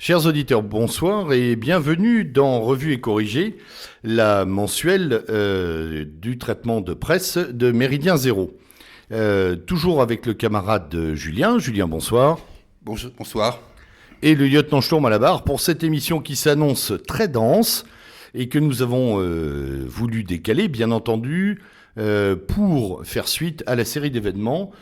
Chers auditeurs, bonsoir et bienvenue dans Revue et Corrigée, la mensuelle du traitement de presse de Méridien Zéro. Toujours avec le camarade Julien. Julien, bonsoir. Bonsoir. Et le lieutenant Sturm à la barre pour cette émission qui s'annonce très dense et que nous avons voulu décaler, bien entendu, pour faire suite à la série d'événements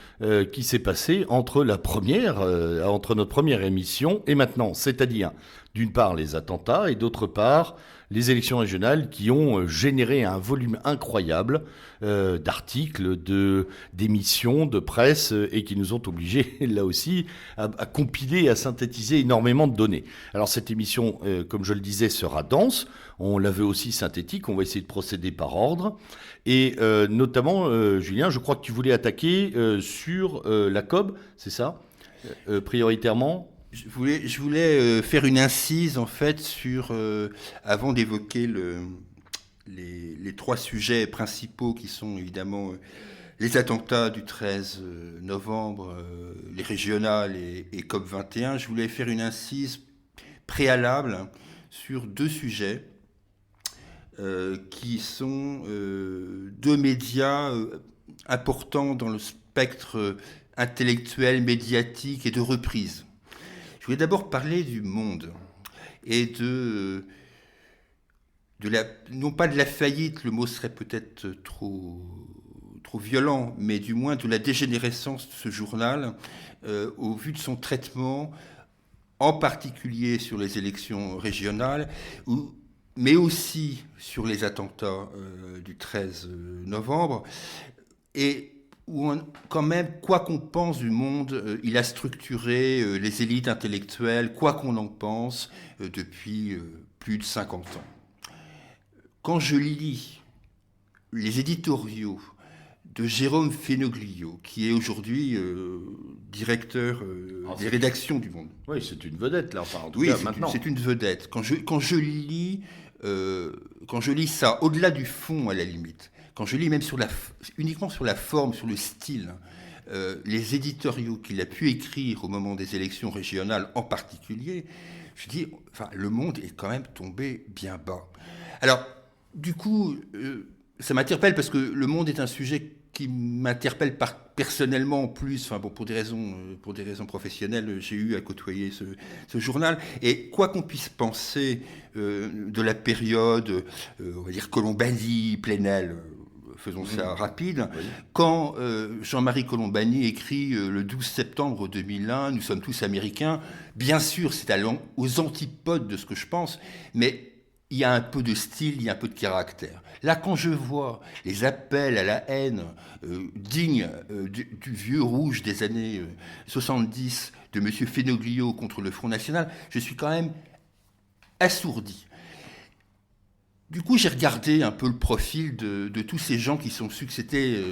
qui s'est passée entre notre première émission et maintenant, c'est-à-dire d'une part les attentats et d'autre part les élections régionales qui ont généré un volume incroyable d'articles, d'émissions, de presse et qui nous ont obligés là aussi à compiler, à synthétiser énormément de données. Alors cette émission, comme je le disais, sera dense. On la veut aussi synthétique. On va essayer de procéder par ordre. Et notamment, Julien, je crois que tu voulais attaquer sur la COB, c'est ça prioritairement. Je voulais faire une incise en fait sur, avant d'évoquer les trois sujets principaux qui sont évidemment les attentats du 13 novembre, les régionales et COP21, je voulais faire une incise préalable sur deux sujets qui sont deux médias importants dans le spectre intellectuel, médiatique et de reprise. Je voulais d'abord parler du Monde et non pas de la faillite, le mot serait peut-être trop violent, mais du moins de la dégénérescence de ce journal au vu de son traitement, en particulier sur les élections régionales, mais aussi sur les attentats du 13 novembre, et où quand même, quoi qu'on pense du Monde, il a structuré les élites intellectuelles, quoi qu'on en pense, depuis plus de 50 ans. Quand je lis les éditoriaux de Jérôme Fenoglio, qui est aujourd'hui directeur des rédactions du Monde. Oui, c'est une vedette, là, enfin, en tout oui, cas, maintenant. C'est une vedette. Quand je lis ça, au-delà du fond, à la limite, quand je lis même uniquement sur la forme, sur le style, les éditoriaux qu'il a pu écrire au moment des élections régionales en particulier, je dis, le Monde est quand même tombé bien bas. Alors, du coup, ça m'interpelle parce que le Monde est un sujet qui m'interpelle personnellement en plus, pour des raisons professionnelles, j'ai eu à côtoyer ce journal. Et quoi qu'on puisse penser de la période, on va dire Colombani, Plenel, faisons ça rapide, oui. Quand Jean-Marie Colombani écrit le 12 septembre 2001, nous sommes tous américains, bien sûr c'est aux antipodes de ce que je pense, mais il y a un peu de style, il y a un peu de caractère. Là, quand je vois les appels à la haine dignes du vieux rouge des années 70 de M. Fenoglio contre le Front National, je suis quand même assourdi. Du coup, j'ai regardé un peu le profil de tous ces gens qui sont succédés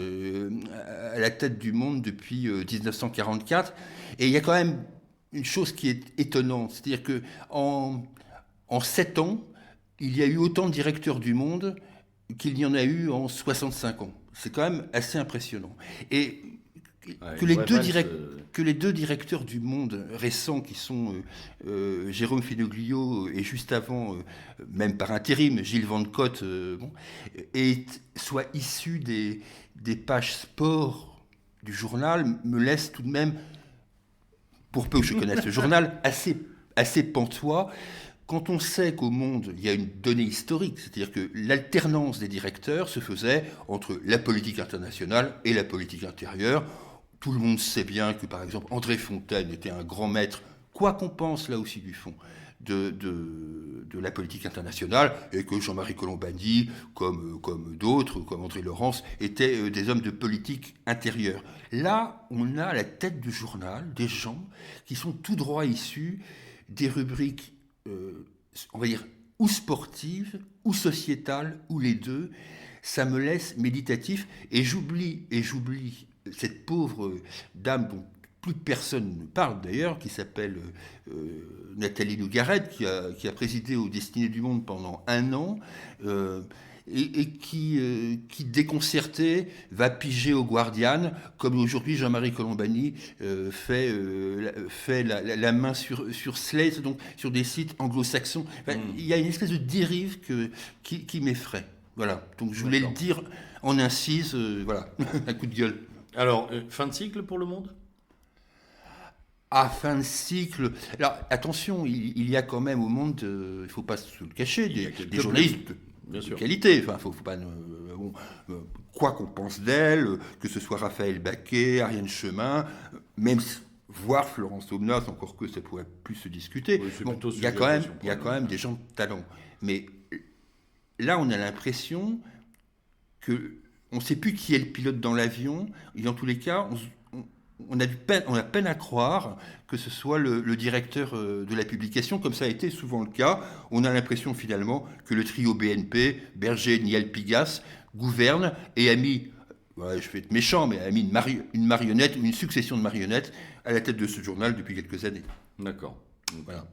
à la tête du Monde depuis 1944. Et il y a quand même une chose qui est étonnante, c'est-à-dire qu'en 7 ans, il y a eu autant de directeurs du Monde qu'il y en a eu en 65 ans. C'est quand même assez impressionnant. Et que les deux directeurs du Monde récents, qui sont Jérôme Fenoglio et juste avant, même par intérim, Gilles Van Cotte, soient issus des pages sport du journal, me laisse tout de même, pour peu que je connaisse le journal, assez pantois. Quand on sait qu'au Monde, il y a une donnée historique, c'est-à-dire que l'alternance des directeurs se faisait entre la politique internationale et la politique intérieure. Tout le monde sait bien que, par exemple, André Fontaine était un grand maître, quoi qu'on pense là aussi du fond, de la politique internationale, et que Jean-Marie Colombani, comme d'autres, comme André Laurence, étaient des hommes de politique intérieure. Là, on a à la tête du journal des gens qui sont tout droit issus des rubriques on va dire, ou sportive, ou sociétale, ou les deux. Ça me laisse méditatif, et j'oublie cette pauvre dame dont plus personne ne parle d'ailleurs, qui s'appelle Nathalie Nogaret, qui a présidé aux Destinées du Monde pendant 1 an, et qui déconcerté, va piger au Guardian, comme aujourd'hui Jean-Marie Colombani fait la main sur Slate, donc sur des sites anglo-saxons. Enfin, il y a une espèce de dérive qui m'effraie. Voilà, donc je voulais le dire en incise, voilà, un coup de gueule. Alors, fin de cycle pour Le Monde ? À fin de cycle. Alors attention, il y a quand même au Monde, il ne faut pas se le cacher, des journalistes de qualité. Enfin, faut pas. Quoi qu'on pense d'elle, que ce soit Raphaël Baquet, Ariane Chemin, même voire Florence Aubenas, encore que ça pourrait plus se discuter. Oui, bon, il y a quand même des gens de talent. Mais là, on a l'impression que on ne sait plus qui est le pilote dans l'avion. Et dans tous les cas, on a peine à croire que ce soit le directeur de la publication, comme ça a été souvent le cas. On a l'impression finalement que le trio BNP, Berger, Niel, Pigas, gouverne et a mis, je vais être méchant, mais a mis une marionnette ou une succession de marionnettes à la tête de ce journal depuis quelques années. D'accord. Voilà.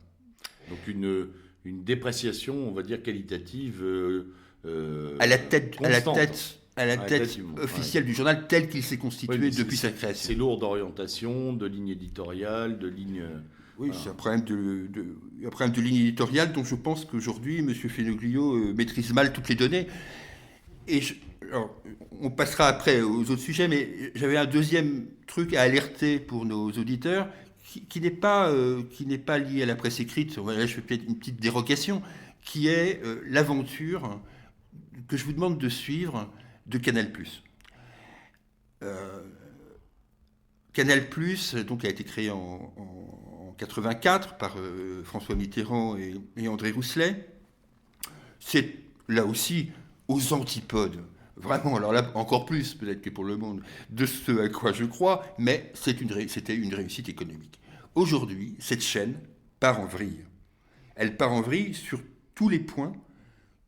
Donc une dépréciation, on va dire, qualitative à la tête effectivement, officielle du journal tel qu'il s'est constitué depuis sa création. C'est lourd d'orientation, de ligne éditoriale, de ligne... Oui, voilà. C'est un problème de ligne éditoriale dont je pense qu'aujourd'hui, M. Fenoglio maîtrise mal toutes les données. Et alors, on passera après aux autres sujets, mais j'avais un deuxième truc à alerter pour nos auditeurs qui n'est pas lié à la presse écrite. Là, je fais peut-être une petite dérogation, qui est l'aventure que je vous demande de suivre de Canal+. Canal+, donc, a été créé en 84 par François Mitterrand et André Rousselet. C'est là aussi aux antipodes, vraiment, alors là encore plus peut-être que pour Le Monde, de ce à quoi je crois, mais c'était une réussite économique. Aujourd'hui, cette chaîne part en vrille. Elle part en vrille sur tous les points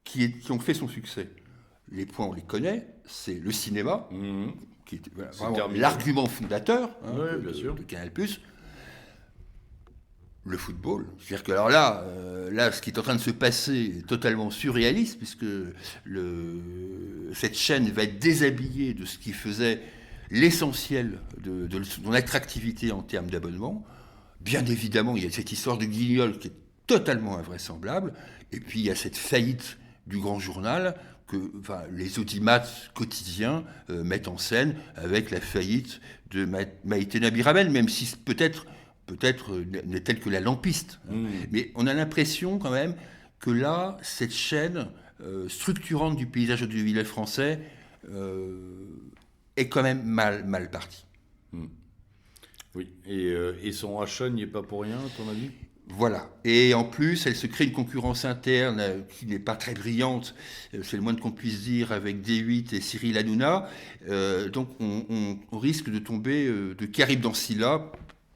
qui ont fait son succès. Les points, on les connaît, c'est le cinéma, qui est vraiment l'argument fondateur de Canal+. Le football. C'est-à-dire que alors là, ce qui est en train de se passer est totalement surréaliste, puisque cette chaîne va être déshabillée de ce qui faisait l'essentiel de son attractivité en termes d'abonnement. Bien évidemment, il y a cette histoire de Guignol qui est totalement invraisemblable, et puis il y a cette faillite du grand journal que les audimat quotidiens mettent en scène avec la faillite de Maïté Nabiraben, même si peut-être n'est telle que la lampiste. Mais on a l'impression quand même que là, cette chaîne structurante du paysage audiovisuel français est quand même mal partie. Oui, et son achat n'y est pas pour rien, à ton avis ? Voilà. Et en plus, elle se crée une concurrence interne qui n'est pas très brillante, c'est le moins qu'on puisse dire, avec D8 et Cyril Hanouna. Donc on risque de tomber de Karim Dancila,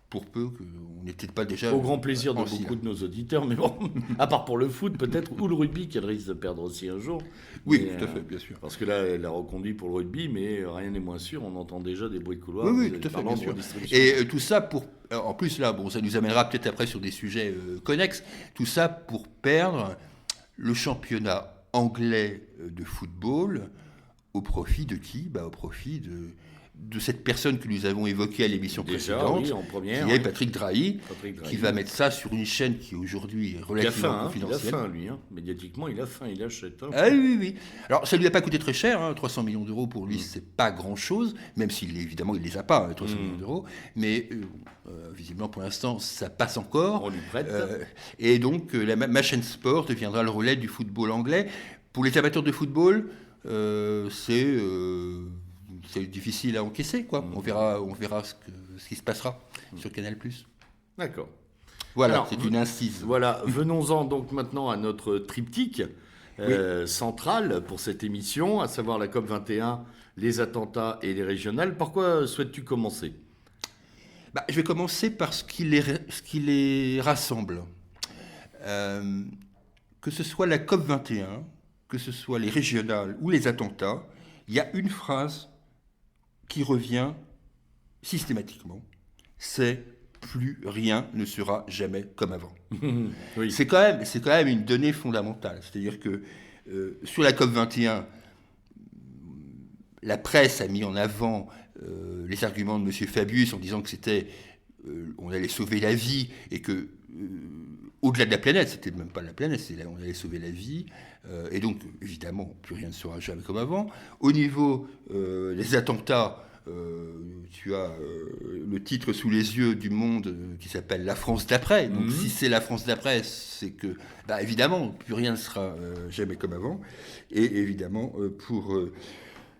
pour peu qu'on n'était pas déjà... Au grand plaisir de beaucoup de nos auditeurs, mais bon, à part pour le foot peut-être, ou le rugby, qu'elle risque de perdre aussi un jour. Oui, tout à fait, bien sûr. Parce que là, elle l'a reconduit pour le rugby, mais rien n'est moins sûr, on entend déjà des bruits de couloir. Oui, tout à fait, bien sûr. Et tout ça pour... En plus, là, ça nous amènera peut-être après sur des sujets connexes, tout ça pour perdre le championnat anglais de football au profit de qui ? Au profit de cette personne que nous avons évoquée à l'émission précédente, en première, qui est Patrick Drahi, qui va mettre ça sur une chaîne qui aujourd'hui est relativement confidentielle. Il a faim, lui. Médiatiquement, il a faim, il achète. Ah oui. Alors, ça ne lui a pas coûté très cher. 300 millions d'euros pour lui, c'est pas grand-chose, même s'il évidemment, il les a pas, 300 millions d'euros. Mais visiblement, pour l'instant, ça passe encore. On lui prête. Et donc, ma chaîne sport deviendra le relais du football anglais. Pour les amateurs de football, c'est difficile à encaisser, quoi. On verra ce qui se passera sur Canal+. D'accord. Voilà, alors, c'est une incise. Voilà, venons-en donc maintenant à notre triptyque central pour cette émission, à savoir la COP21, les attentats et les régionales. Par quoi souhaites-tu commencer ? Je vais commencer par ce qui les rassemble. Que ce soit la COP21, que ce soit les régionales ou les attentats, il y a une phrase qui revient systématiquement, c'est plus rien ne sera jamais comme avant. Oui. C'est quand même une donnée fondamentale. C'est-à-dire que Sur la COP21, la presse a mis en avant les arguments de M. Fabius en disant que on allait sauver la vie et que au-delà de la planète, c'était même pas la planète, on allait sauver la vie. Et donc, évidemment, plus rien ne sera jamais comme avant. Au niveau des attentats, tu as le titre sous les yeux du Monde qui s'appelle La France d'après. Donc, si c'est la France d'après, c'est que, évidemment, plus rien ne sera jamais comme avant. Et évidemment, pour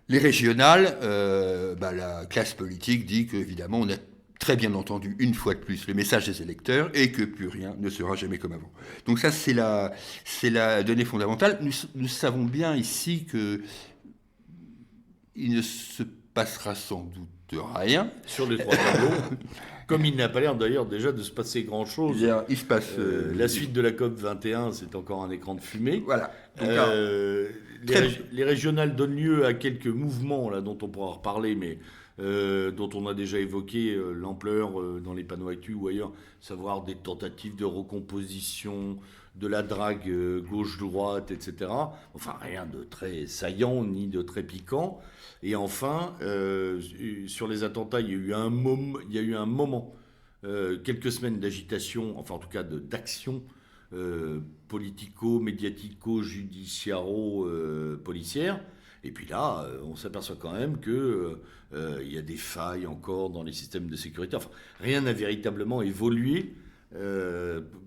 les régionales, la classe politique dit qu'évidemment, on a très bien entendu une fois de plus le message des électeurs et que plus rien ne sera jamais comme avant. Donc ça, c'est la donnée fondamentale. Nous savons bien ici qu'il ne se passera sans doute rien. Sur les 3 tableaux, comme il n'a pas l'air d'ailleurs déjà de se passer grand-chose. Il se passe... la suite de la COP 21, c'est encore un écran de fumée. Voilà. Donc, les régionales donnent lieu à quelques mouvements là, dont on pourra reparler, mais dont on a déjà évoqué l'ampleur dans les panneaux actus ou ailleurs, savoir des tentatives de recomposition, de la drague gauche-droite, etc. Enfin, rien de très saillant ni de très piquant. Et enfin, sur les attentats, il y a eu un moment, quelques semaines d'agitation, enfin en tout cas d'action politico, médiatico, judiciaro-policière. Et puis là, on s'aperçoit quand même qu'il y a des failles encore dans les systèmes de sécurité. Enfin, rien n'a véritablement évolué.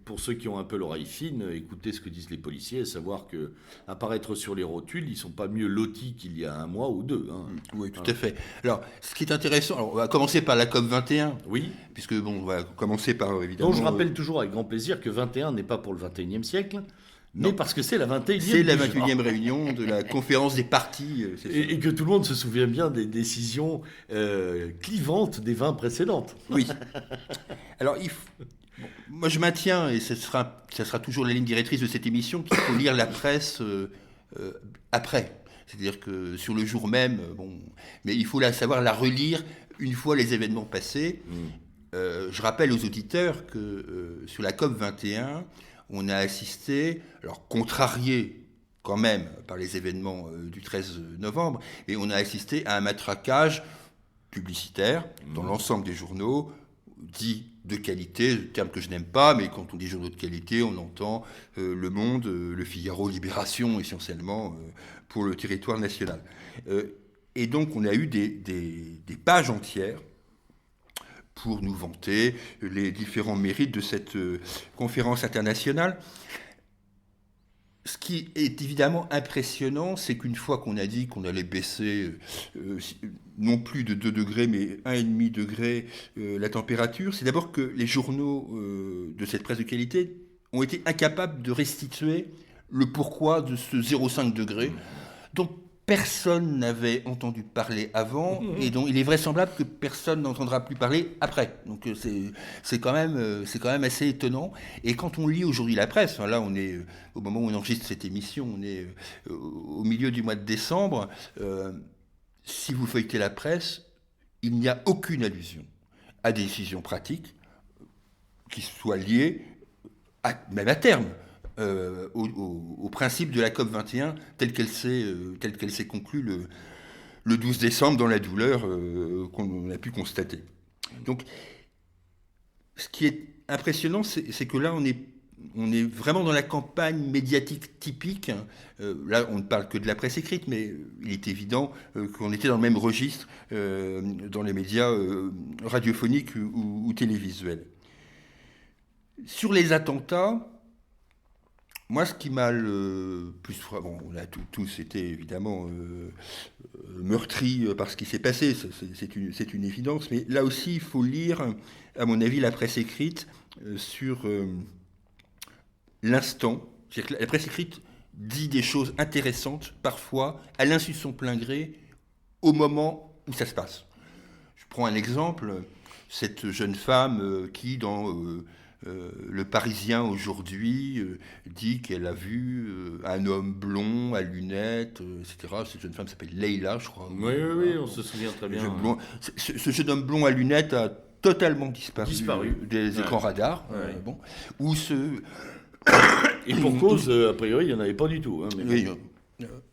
Pour ceux qui ont un peu l'oreille fine, écoutez ce que disent les policiers, à savoir qu'apparaître sur les rotules, ils ne sont pas mieux lotis qu'il y a un mois ou deux. Hein. Oui, tout à fait. Alors, ce qui est intéressant, on va commencer par la COP 21. Oui. Puisque, on va commencer par, évidemment... Donc, je rappelle toujours avec grand plaisir que 21 n'est pas pour le 21e siècle, mais parce que c'est la 21e. C'est la 21e réunion de la conférence des partis. Et que tout le monde se souvient bien des décisions clivantes des 20 précédentes. Oui. Alors, moi, je maintiens, et ça sera toujours la ligne directrice de cette émission, qu'il faut lire la presse après. C'est-à-dire que sur le jour même, mais il faut savoir la relire une fois les événements passés. Je rappelle aux auditeurs que sur la COP 21, on a assisté, alors contrarié quand même par les événements du 13 novembre, mais on a assisté à un matraquage publicitaire dans l'ensemble des journaux, dit de qualité, terme que je n'aime pas, mais quand on dit journaux de qualité, on entend Le Monde, Le Figaro, Libération, essentiellement, pour le territoire national. Et donc, on a eu des pages entières pour nous vanter les différents mérites de cette conférence internationale. Ce qui est évidemment impressionnant, c'est qu'une fois qu'on a dit qu'on allait baisser non plus de 2 degrés, mais 1,5 degré la température, c'est d'abord que les journaux de cette presse de qualité ont été incapables de restituer le pourquoi de ce 0,5 degré, dont personne n'avait entendu parler avant et dont il est vraisemblable que personne n'entendra plus parler après. Donc c'est quand même assez étonnant. Et quand on lit aujourd'hui la presse, là on est au moment où on enregistre cette émission, on est au milieu du mois de décembre. Si vous feuilletez la presse, il n'y a aucune allusion à des décisions pratiques qui soient liées, même à terme, au principe de la COP 21 telle qu'elle s'est conclue le 12 décembre dans la douleur qu'on a pu constater. Donc, ce qui est impressionnant, c'est que là, on est vraiment dans la campagne médiatique typique. Là, on ne parle que de la presse écrite, mais il est évident qu'on était dans le même registre dans les médias radiophoniques ou télévisuels. Sur les attentats, moi, ce qui m'a le plus frappé, on a tous été évidemment meurtris par ce qui s'est passé, c'est une évidence, mais là aussi, il faut lire, à mon avis, la presse écrite sur l'instant. C'est-à-dire que la presse écrite dit des choses intéressantes, parfois, à l'insu de son plein gré, au moment où ça se passe. Je prends un exemple, cette jeune femme qui, dans... Le Parisien aujourd'hui dit qu'elle a vu un homme blond à lunettes, etc. Cette jeune femme s'appelle Leïla, je crois. Oui, on se souvient très bien. Ce jeune homme blond à lunettes a totalement disparu des écrans radars. Ou Et pour cause, a priori, il n'y en avait pas du tout. Hein, mais Oui, bon,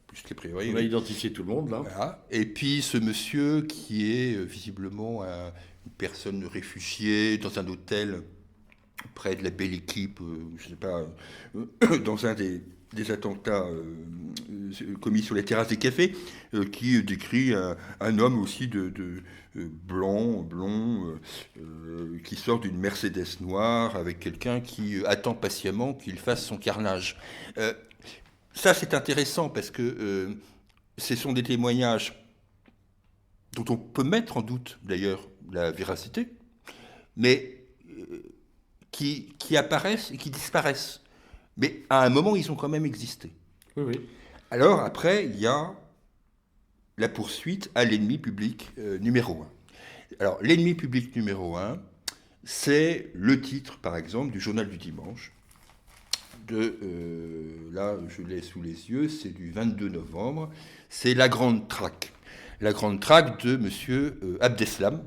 plus qu'a priori. on a identifié tout le monde, là. Voilà. Et puis ce monsieur qui est visiblement une personne réfugiée dans un hôtel près de la Belle Équipe, je ne sais pas, dans un des attentats commis sur les terrasses des cafés, qui décrit un homme aussi de blanc, blond, qui sort d'une Mercedes noire avec quelqu'un qui attend patiemment qu'il fasse son carnage. Ça, c'est intéressant parce que ce sont des témoignages dont on peut mettre en doute, d'ailleurs, la véracité, mais qui apparaissent et qui disparaissent. Mais à un moment, ils ont quand même existé. Oui, oui. Alors, après, il y a la poursuite à l'ennemi public numéro 1. Alors, l'ennemi public numéro 1, c'est le titre, par exemple, du Journal du Dimanche. Là, je l'ai sous les yeux, c'est du 22 novembre. C'est La Grande Traque. La Grande Traque de M. Abdeslam.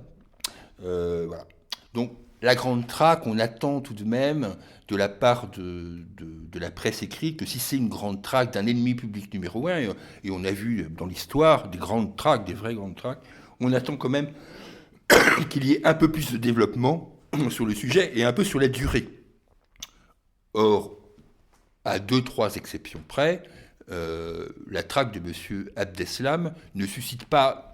Voilà. Donc, la Grande Traque, on attend tout de même de la part de la presse écrite que si c'est une grande traque d'un ennemi public numéro 1, et on a vu dans l'histoire des grandes traques, des vraies grandes traques, on attend quand même qu'il y ait un peu plus de développement sur le sujet et un peu sur la durée. Or, à 2-3 exceptions près, la traque de M. Abdeslam ne suscite pas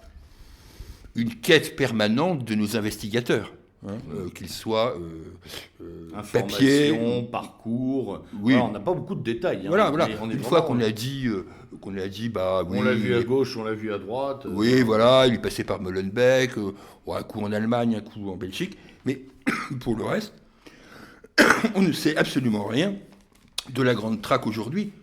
une quête permanente de nos investigateurs. Qu'ils soient papier, parcours. Oui. Alors, on n'a pas beaucoup de détails. Hein. Voilà. Une fois qu'on a dit, bah oui, on l'a vu à gauche, on l'a vu à droite. Oui, voilà, il est passé par Molenbeek, un coup en Allemagne, un coup en Belgique, mais pour le reste, on ne sait absolument rien de la grande traque aujourd'hui.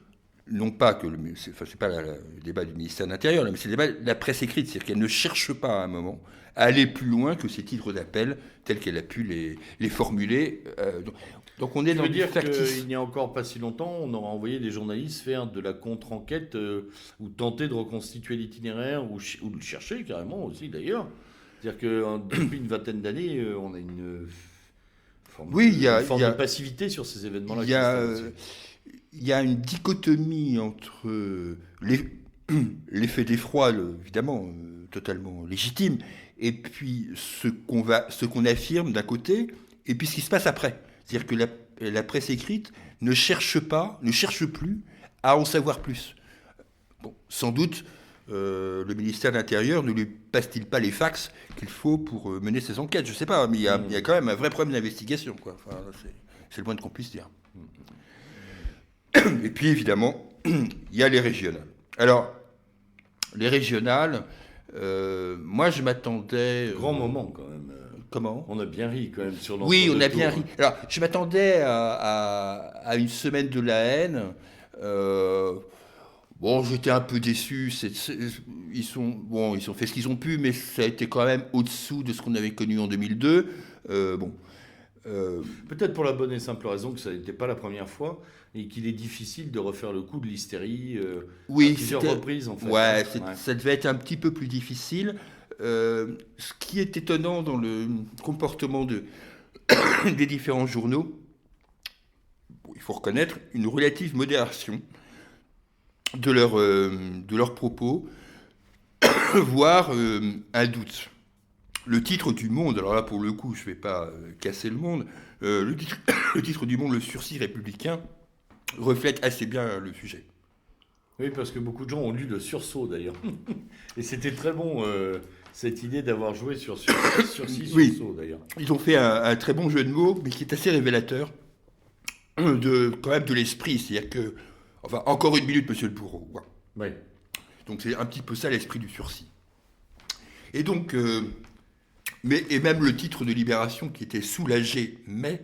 Non pas que c'est pas le débat du ministère de l'Intérieur, mais c'est le débat de la presse écrite, c'est-à-dire qu'elle ne cherche pas à un moment à aller plus loin que ces titres d'appel tels qu'elle a pu les formuler. Donc on est dans le dire factice. qu'il n'y a encore pas si longtemps, on aura envoyé des journalistes faire de la contre-enquête ou tenter de reconstituer l'itinéraire ou le chercher carrément aussi d'ailleurs. C'est-à-dire que depuis une vingtaine d'années, on a une forme de passivité sur ces événements-là. Il y a une dichotomie entre l'effet d'effroi, évidemment, totalement légitime, et puis ce qu'on affirme d'un côté, et puis ce qui se passe après. C'est-à-dire que la presse écrite ne cherche plus à en savoir plus. Bon, sans doute, le ministère de l'Intérieur ne lui passe-t-il pas les fax qu'il faut pour mener ses enquêtes. Je ne sais pas, mais il y a quand même un vrai problème d'investigation, quoi. Enfin, c'est le moins qu'on puisse dire. Et puis, évidemment, il y a les régionales. Alors, les régionales, moi, je m'attendais... Grand moment, quand même. Comment ? On a bien ri, quand même, sur l'ensemble. Oui, on a bien ri. Alors, je m'attendais à une semaine de la haine. Bon, j'étais un peu déçu. Ils ont fait ce qu'ils ont pu, mais ça a été quand même au-dessous de ce qu'on avait connu en 2002. Peut-être pour la bonne et simple raison que ça n'était pas la première fois et qu'il est difficile de refaire le coup de l'hystérie à plusieurs reprises en fait. Ouais, ça devait être un petit peu plus difficile. Ce qui est étonnant dans le comportement des différents journaux, il faut reconnaître une relative modération de leurs propos, voire un doute. Le titre du Monde, alors là pour le coup je ne vais pas casser le monde, le titre du Monde, le sursis républicain, reflète assez bien le sujet. Oui, parce que beaucoup de gens ont lu le sursaut d'ailleurs. Et c'était très bon cette idée d'avoir joué sur sursis, oui. Sursaut d'ailleurs. Ils ont fait un très bon jeu de mots, mais qui est assez révélateur quand même de l'esprit. C'est-à-dire que, enfin, encore une minute, monsieur le bourreau. Ouais. Oui. Donc c'est un petit peu ça l'esprit du sursis. Et donc... et même le titre de Libération, qui était soulagé, mais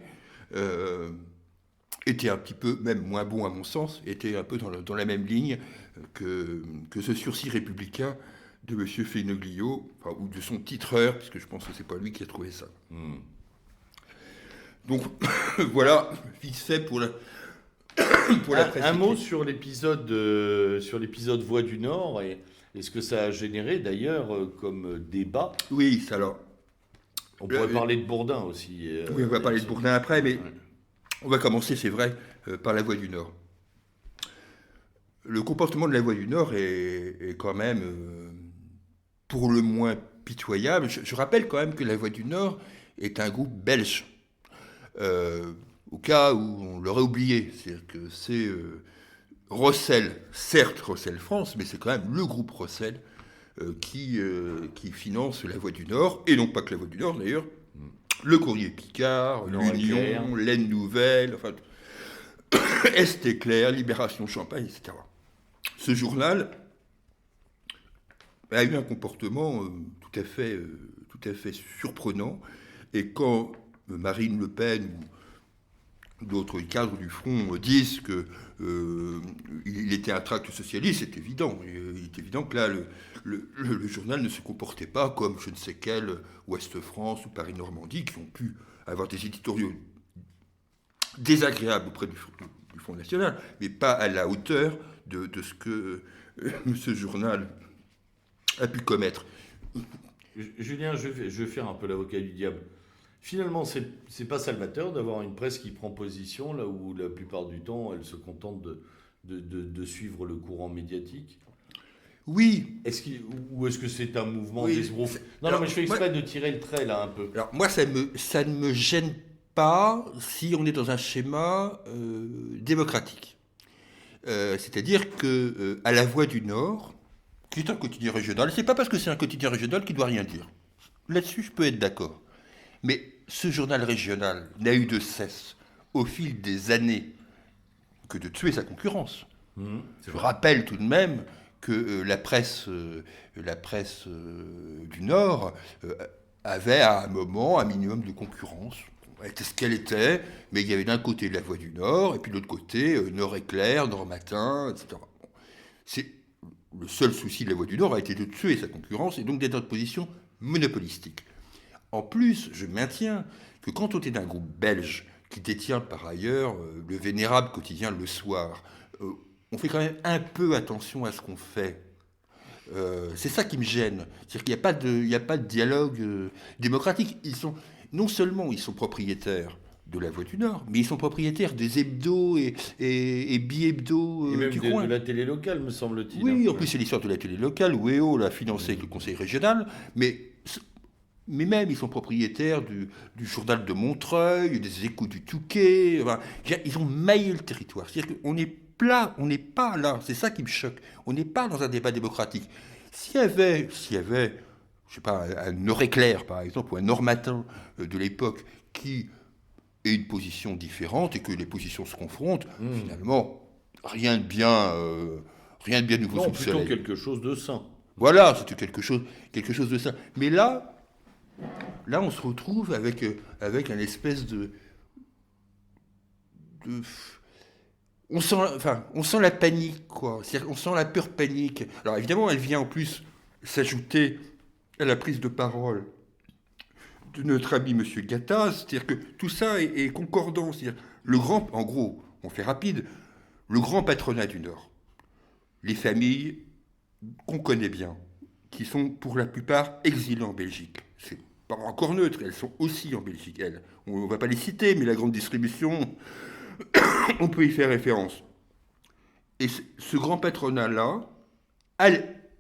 était un petit peu, même moins bon à mon sens, était un peu dans la même ligne que ce sursis républicain de M. Fenoglio, ou de son titreur, puisque je pense que c'est pas lui qui a trouvé ça. Donc voilà, vite fait pour la presse. Un mot sur l'épisode Voix du Nord et ce que ça a généré d'ailleurs comme débat. Oui, alors. On pourrait parler de Bourdin aussi. Oui, on va parler de Bourdin après, mais on va commencer, c'est vrai, par la Voix du Nord. Le comportement de la Voix du Nord est quand même pour le moins pitoyable. Je rappelle quand même que la Voix du Nord est un groupe belge, au cas où on l'aurait oublié. C'est-à-dire que c'est Rossel, certes Rossel France, mais c'est quand même le groupe Rossel qui finance la Voix du Nord, et non pas que la Voix du Nord d'ailleurs, le Courrier Picard, l'Union, l'Aisne Nouvelle, enfin, Est Éclair, Libération Champagne, etc. Ce journal a eu un comportement tout à fait surprenant, et quand Marine Le Pen ou d'autres cadres du Front disent qu'il était un tract socialiste, c'est évident. Il est évident que là, le journal ne se comportait pas comme je ne sais quel Ouest France ou Paris-Normandie, qui ont pu avoir des éditoriaux désagréables auprès du Front National, mais pas à la hauteur de ce que ce journal a pu commettre. Julien, je vais faire un peu l'avocat du diable. Finalement, c'est pas salvateur d'avoir une presse qui prend position là où la plupart du temps elle se contente de suivre le courant médiatique. Oui. Ou est-ce que c'est un mouvement d'esbrouf? Non, mais je fais exprès de tirer le trait là un peu. Alors moi, ça ne me gêne pas si on est dans un schéma démocratique. C'est-à-dire que à la Voix du Nord, qui est un quotidien régional, c'est pas parce que c'est un quotidien régional qu'il doit rien dire. Là-dessus, je peux être d'accord. Mais ce journal régional n'a eu de cesse, au fil des années, que de tuer sa concurrence. Je rappelle tout de même que la presse du Nord avait à un moment un minimum de concurrence. Elle était ce qu'elle était, mais il y avait d'un côté la Voix du Nord, et puis de l'autre côté Nord Éclair, Nord Matin, etc. Le seul souci de la Voix du Nord a été de tuer sa concurrence et donc d'être dans une position monopolistique. En plus, je maintiens que quand on est d'un groupe belge qui détient par ailleurs le vénérable quotidien Le Soir, on fait quand même un peu attention à ce qu'on fait. C'est ça qui me gêne. C'est-à-dire qu'il n'y a pas de dialogue démocratique. Non seulement ils sont propriétaires de la Voix du Nord, mais ils sont propriétaires des hebdos et bi-hebdos et même du coin. De la télé locale, me semble-t-il. Oui, en plus c'est l'histoire de la télé locale, où EO l'a financé avec le conseil régional, mais même ils sont propriétaires du journal de Montreuil, des Échos du Touquet, enfin, ils ont maillé le territoire. C'est-à-dire qu'on est plat, on n'est pas là, c'est ça qui me choque, on n'est pas dans un débat démocratique. S'il y avait, je sais pas, un Nord Éclair par exemple, ou un Nord Matin de l'époque qui ait une position différente et que les positions se confrontent, finalement, rien de bien nouveau sous le soleil. Non, plutôt quelque chose de sain. Voilà, c'était quelque chose de ça. Mais là, on se retrouve avec un espèce de on sent la panique, quoi. On sent la peur panique. Alors évidemment, elle vient en plus s'ajouter à la prise de parole de notre ami Monsieur Gattaz. C'est-à-dire que tout ça est concordant. C'est-à-dire en gros, on fait rapide, le grand patronat du Nord, les familles qu'on connaît bien, qui sont pour la plupart exilées en Belgique. C'est pas encore neutre, elles sont aussi en Belgique, elles. On ne va pas les citer, mais la grande distribution, on peut y faire référence. Et ce grand patronat-là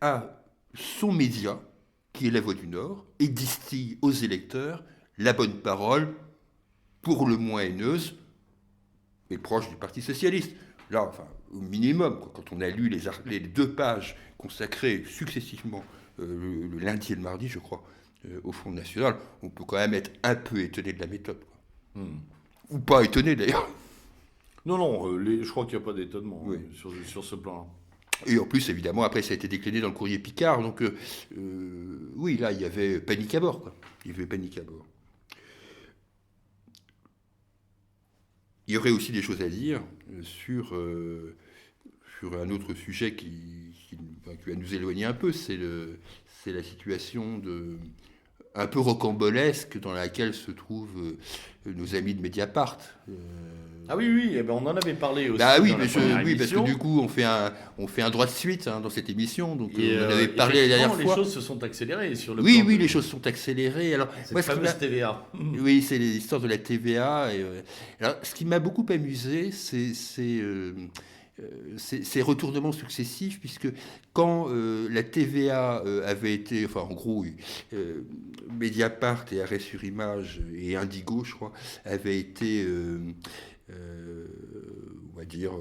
a son média, qui est la Voix du Nord, et distille aux électeurs la bonne parole, pour le moins haineuse, mais proche du Parti Socialiste. Là, enfin, au minimum, quoi, quand on a lu les 2 pages consacrées successivement, le lundi et le mardi, je crois, au Front National, on peut quand même être un peu étonné de la méthode. Ou pas étonné, d'ailleurs. Non, je crois qu'il n'y a pas d'étonnement sur ce plan-là. Et en plus, évidemment, après, ça a été décliné dans le Courrier Picard. Donc, oui, là, il y avait panique à bord, quoi. Il y avait panique à bord. Il y aurait aussi des choses à dire sur un autre sujet qui va nous éloigner un peu, c'est la situation un peu rocambolesque dans laquelle se trouvent nos amis de Mediapart. Ah oui, eh ben on en avait parlé aussi. Bah oui, dans la première oui, parce que émission. du coup, on fait un droit de suite dans cette émission. Donc, Et, on en avait parlé la dernière effectivement, fois. les choses se sont accélérées sur le Oui, plan oui, de les choses sont accélérées. Alors, cette moi, ce qui fameuse m'a- TVA. Oui, c'est l'histoire de la TVA. Alors, ce qui m'a beaucoup amusé, ces retournements successifs, puisque quand la TVA avait été, enfin en gros, Mediapart et Arrêt sur Image et Indigo, je crois, avaient été, on va dire,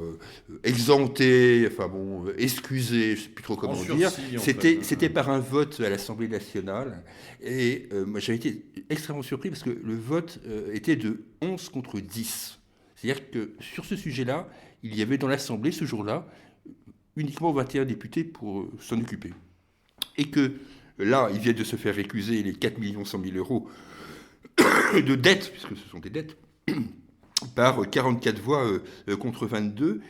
exemptés, enfin bon, excusés, je ne sais plus trop comment En dire. sursis, en C'était fait. par un vote à l'Assemblée nationale. Et moi, j'avais été extrêmement surpris parce que le vote était de 11 contre 10. C'est-à-dire que sur ce sujet-là, il y avait dans l'Assemblée ce jour-là uniquement 21 députés pour s'en occuper. Et que là, ils viennent de se faire récuser les 4 100 000 euros de dettes, puisque ce sont des dettes, par 44 voix contre 22.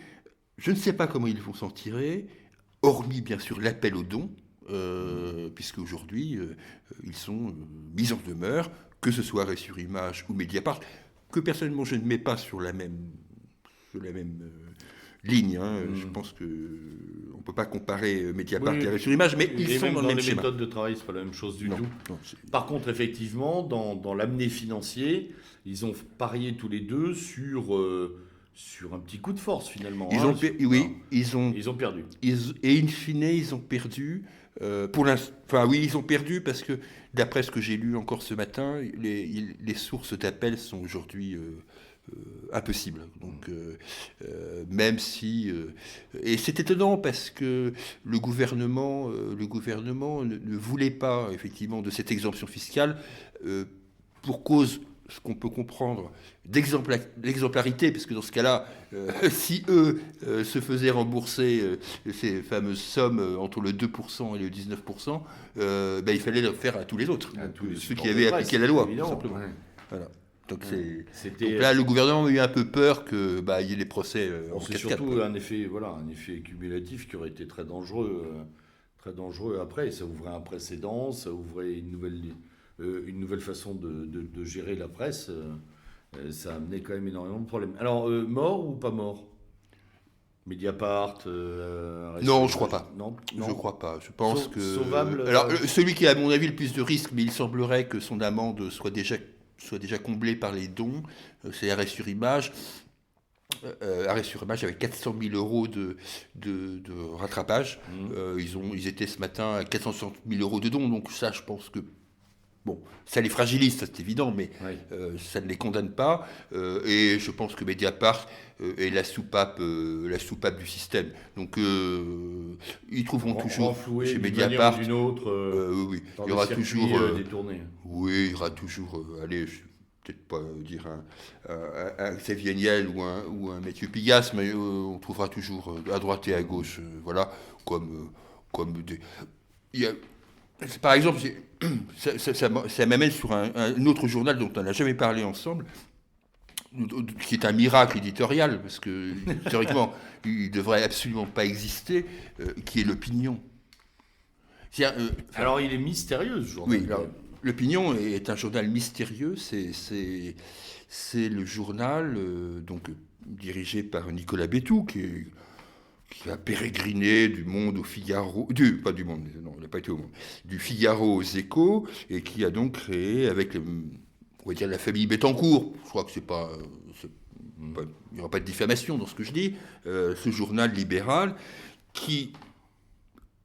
Je ne sais pas comment ils vont s'en tirer, hormis bien sûr l'appel aux dons, puisque aujourd'hui, ils sont mis en demeure, que ce soit Arrêt sur Image ou Mediapart, que personnellement je ne mets pas sur la même ligne. Je pense qu'on ne peut pas comparer Mediapart et Arrêt sur Image, mais ils sont même dans le même les schéma. méthodes de travail, c'est pas la même chose du Non, tout. non, Par contre, effectivement, dans l'amener financier, ils ont parié tous les deux sur un petit coup de force finalement. Ils ont perdu. Et in fine, ils ont perdu. Pour l'instant, enfin oui, ils ont perdu parce que d'après ce que j'ai lu encore ce matin, les sources d'appel sont aujourd'hui impossibles. Donc même si et c'est étonnant parce que le gouvernement ne voulait pas effectivement de cette exemption fiscale pour cause, ce qu'on peut comprendre, d'exemplarité, parce que dans ce cas-là, si eux se faisaient rembourser ces fameuses sommes entre le 2% et le 19%, il fallait le faire à tous les autres, ceux qui avaient appliqué la loi, tout simplement. Ouais. Voilà. Donc, donc Donc là, le gouvernement a eu un peu peur qu'il y ait des procès en c'est 4-4. surtout un effet cumulatif qui aurait été très dangereux après. Ça ouvrait un précédent, ça ouvrait une nouvelle façon de gérer la presse. Ça a amené quand même énormément de problèmes. Alors, mort ou pas mort? Mediapart Non, je crois pas. Non, Je crois pas. Je pense que. Sauvable. Alors, celui qui a, à mon avis, le plus de risques, mais il semblerait que son amende soit déjà comblée par les dons, c'est Arrêt sur Image. Arrêt sur Image avec 400 000 euros de rattrapage. Ils étaient ce matin à 460 000 euros de dons. Donc, ça, je pense que. Bon, ça les fragilise, ça c'est évident, mais ça ne les condamne pas. Et je pense que Mediapart est la soupape du système. Donc ils trouveront toujours chez Mediapart. D'une autre, oui, il y aura toujours. Détourné. Oui, il y aura toujours. Allez, je ne vais peut-être pas dire un Xavier Niel ou un Mathieu Pigasse, mais on trouvera toujours à droite et à gauche, voilà, comme des. Par exemple, ça m'amène sur un autre journal dont on n'a jamais parlé ensemble, qui est un miracle éditorial, parce que théoriquement, il ne devrait absolument pas exister, qui est l'Opinion. Alors, il est mystérieux, ce journal. Oui, l'Opinion est un journal mystérieux, c'est le journal dirigé par Nicolas Bétou, qui a pérégriné du Monde au Figaro, pas du Monde, non, il n'a pas été au Monde, du Figaro aux Échos, et qui a donc créé avec, on va dire, la famille Bettencourt, je crois que il n'y aura pas de diffamation dans ce que je dis, ce journal libéral qui,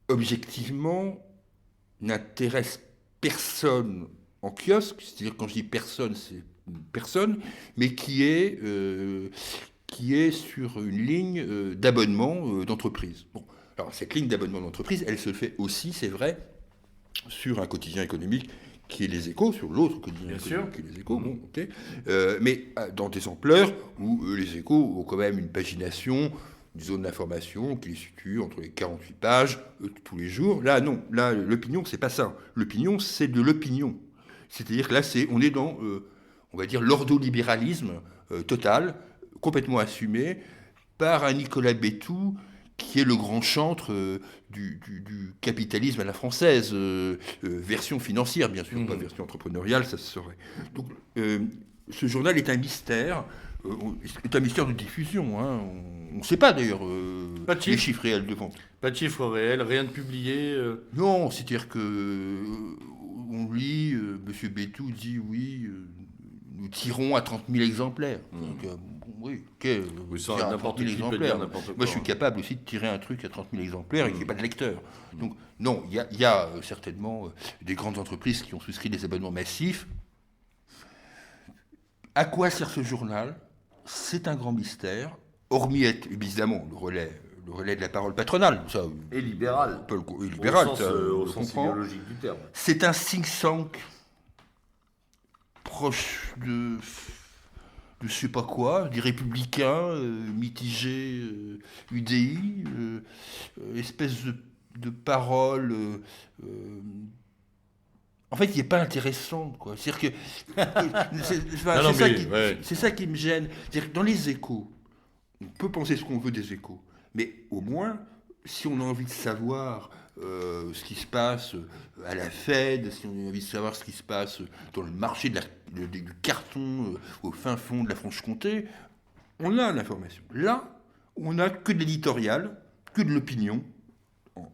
objectivement, n'intéresse personne en kiosque, c'est-à-dire quand je dis personne, c'est personne, mais qui est sur une ligne d'abonnement d'entreprise. Bon, alors cette ligne d'abonnement d'entreprise, elle se fait aussi, c'est vrai, sur un quotidien économique qui est Les Échos, sur l'autre quotidien économique qui est Les Échos, bon, ok, mais dans des ampleurs où Les Échos ont quand même une pagination, une zone d'information qui les situe entre les 48 pages tous les jours. Là, non, là, l'opinion, c'est pas ça. L'opinion, c'est de l'opinion. C'est-à-dire que là, on est dans, on va dire, l'ordolibéralisme total, complètement assumé par un Nicolas Bétou qui est le grand chantre du capitalisme à la française, version financière bien sûr, pas version entrepreneuriale, ça se saurait. Donc ce journal est un mystère C'est un mystère de diffusion. Hein. On ne sait pas d'ailleurs Pas de les chiffres. chiffres réels de vente. Pas de chiffres réels, rien de publié. Non, c'est-à-dire que on lit, M. Bétou dit oui, nous tirons à 30 000 exemplaires. Donc, oui, ok, Oui, ça, tirer à n'importe 30 000 qui peut exemplaires. dire n'importe quoi. Moi, je suis capable aussi de tirer un truc à 30 000 exemplaires et qu'il n'y ait pas de lecteur. Donc, non, il y a certainement des grandes entreprises qui ont souscrit des abonnements massifs. À quoi sert ce journal? C'est un grand mystère, hormis être évidemment le relais de la parole patronale. Ça, Et libéral. et libéral, au sens, ça, au on sens comprend. idéologique du terme. C'est un think-tank proche de je sais pas quoi, des républicains mitigés, UDI, espèce de parole. En fait, il n'est pas intéressant, quoi. C'est-à-dire que c'est ça qui me gêne. C'est-à-dire que dans les Échos, on peut penser ce qu'on veut des Échos, mais au moins, si on a envie de savoir ce qui se passe à la Fed, si on a envie de savoir ce qui se passe dans le marché du carton au fin fond de la Franche-Comté, on a l'information. Là, on n'a que de l'éditorial, que de l'opinion,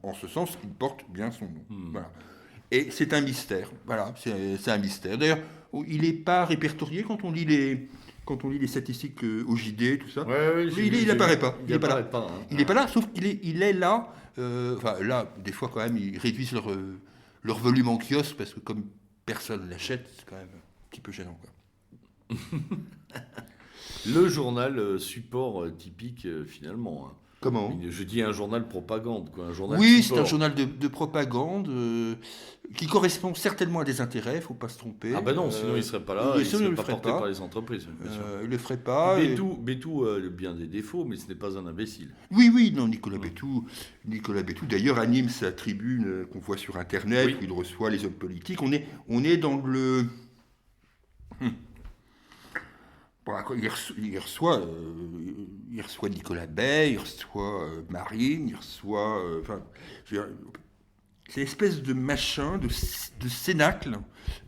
en ce sens qu'il porte bien son nom. Voilà. Et c'est un mystère. Voilà, c'est un mystère. D'ailleurs, il n'est pas répertorié quand on lit les statistiques au JD, tout ça. Il n'apparaît pas. Il n'est pas là. Il n'est pas là, sauf qu'il est là. Enfin, là, des fois, quand même, ils réduisent leur volume en kiosque parce que comme personne l'achète, c'est quand même un petit peu gênant, quoi. Le journal support typique, finalement. Hein. Comment ? Je dis un journal propagande, quoi. Un journal Oui, support. c'est un journal de propagande qui correspond certainement à des intérêts, il ne faut pas se tromper. Ah ben non, sinon il ne serait pas là, il ne serait pas porté par les entreprises. Il ne le ferait pas. Bétou a bien des défauts, mais ce n'est pas un imbécile. Oui, non, Nicolas Bétou, d'ailleurs, anime sa tribune qu'on voit sur Internet, où il reçoit les hommes politiques. On est dans le... Il reçoit Nicolas Bay, il reçoit Marine, il reçoit... c'est une espèce de machin, de cénacle.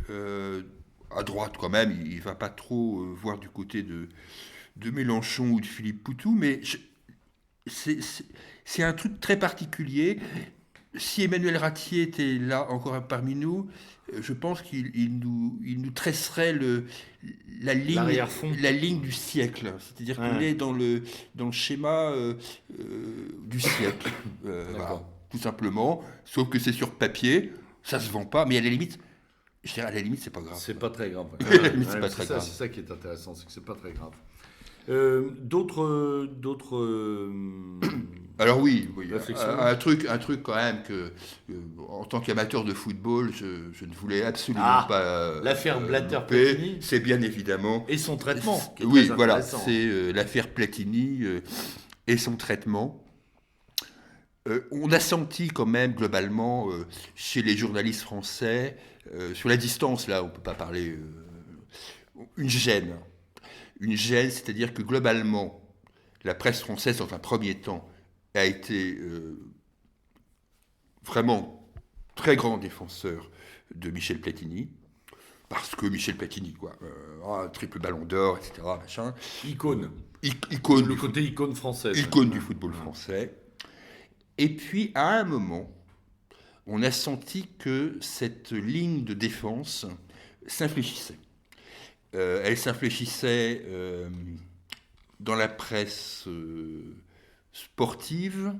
À droite, quand même, il ne va pas trop voir du côté de Mélenchon ou de Philippe Poutou, mais c'est un truc très particulier. Si Emmanuel Ratier était là encore parmi nous, je pense qu'il nous tresserait la ligne du siècle. C'est-à-dire qu'on est dans le schéma du siècle. Voilà, tout simplement. Sauf que c'est sur papier, ça se vend pas, mais à la limite, c'est pas grave. C'est pas très grave. C'est ça qui est intéressant, c'est que c'est pas très grave. D'autres alors oui, réflexions. un truc quand même que en tant qu'amateur de football, je ne voulais absolument pas. L'affaire Blatter-Platini, c'est bien évidemment et son traitement. Qui est oui, très voilà, intéressant. c'est l'affaire Platini et son traitement. On a senti quand même globalement chez les journalistes français, sur la distance là, on peut pas parler, une gêne. Une gêne, c'est-à-dire que globalement, la presse française, dans un premier temps, a été vraiment très grand défenseur de Michel Platini, parce que Michel Platini, quoi, triple ballon d'or, etc., machin. Icône. Icône. Le côté icône française. Icône du football français. Et puis, à un moment, on a senti que cette ligne de défense s'infléchissait. Elle s'infléchissait dans la presse sportive,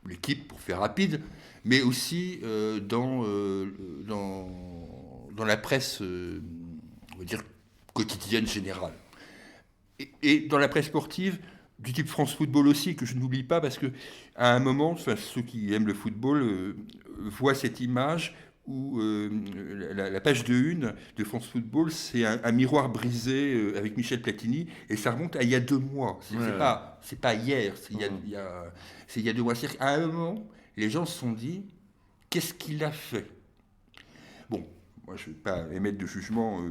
l'équipe pour faire rapide, mais aussi dans la presse, on va dire, quotidienne générale. Et dans la presse sportive, du type France Football aussi, que je n'oublie pas, parce que à un moment, ceux qui aiment le football voient cette image où la page de une de France Football, c'est un miroir brisé avec Michel Platini, et ça remonte à il y a 2 mois. C'est pas hier, c'est il y a 2 mois. C'est-à-dire qu'à un moment, les gens se sont dit, qu'est-ce qu'il a fait ? Bon, moi je ne vais pas émettre de jugement,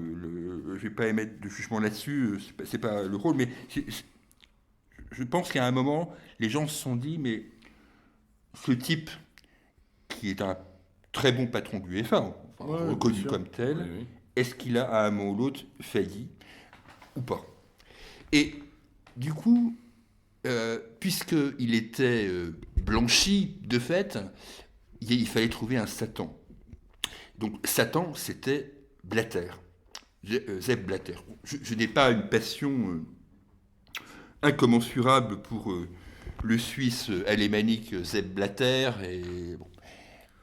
là-dessus, c'est pas le rôle, mais je pense qu'à un moment, les gens se sont dit, mais ce type, qui est un très bon patron de l'UEFA, reconnu comme tel, est-ce qu'il a à un moment ou l'autre failli ou pas ? Et du coup, puisqu'il était blanchi de fait, il fallait trouver un Satan. Donc Satan, c'était Blatter, Sepp Blatter. Je n'ai pas une passion incommensurable pour le Suisse alémanique Sepp Blatter. Bon.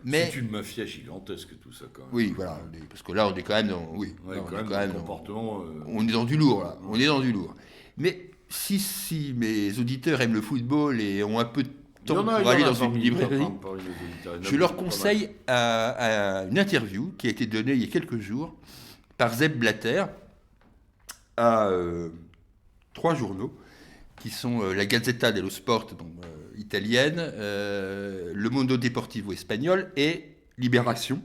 Mais c'est une mafia gigantesque tout ça quand même. Oui, voilà, parce que là on est quand même dans, comportement. On est dans du lourd là, on est dans du lourd. Mais si mes auditeurs aiment le football et ont un peu de temps pour aller dans une librairie, je leur conseille à une interview qui a été donnée il y a quelques jours par Sepp Blatter à 3 journaux qui sont la Gazzetta dello Sport italienne, Le Mondo Deportivo espagnol et Libération,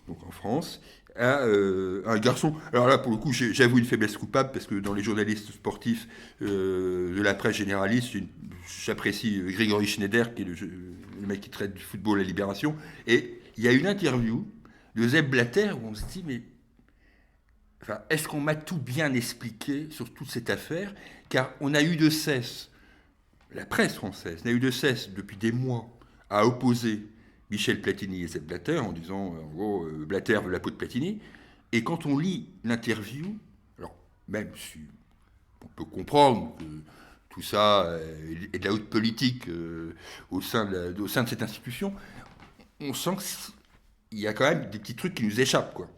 donc en France, à un garçon. Alors là, pour le coup, j'avoue une faiblesse coupable parce que dans les journalistes sportifs de la presse généraliste, j'apprécie Grégory Schneider, qui est le mec qui traite du football à Libération. Et il y a une interview de Sepp Blatter où on se dit, mais est-ce qu'on m'a tout bien expliqué sur toute cette affaire? Car on a eu de cesse, la presse française n'a eu de cesse depuis des mois à opposer Michel Platini et Sepp Blatter en disant, en gros, Blatter veut la peau de Platini. Et quand on lit l'interview, alors même si on peut comprendre que tout ça est de la haute politique au sein de cette institution, on sent qu'il y a quand même des petits trucs qui nous échappent, quoi.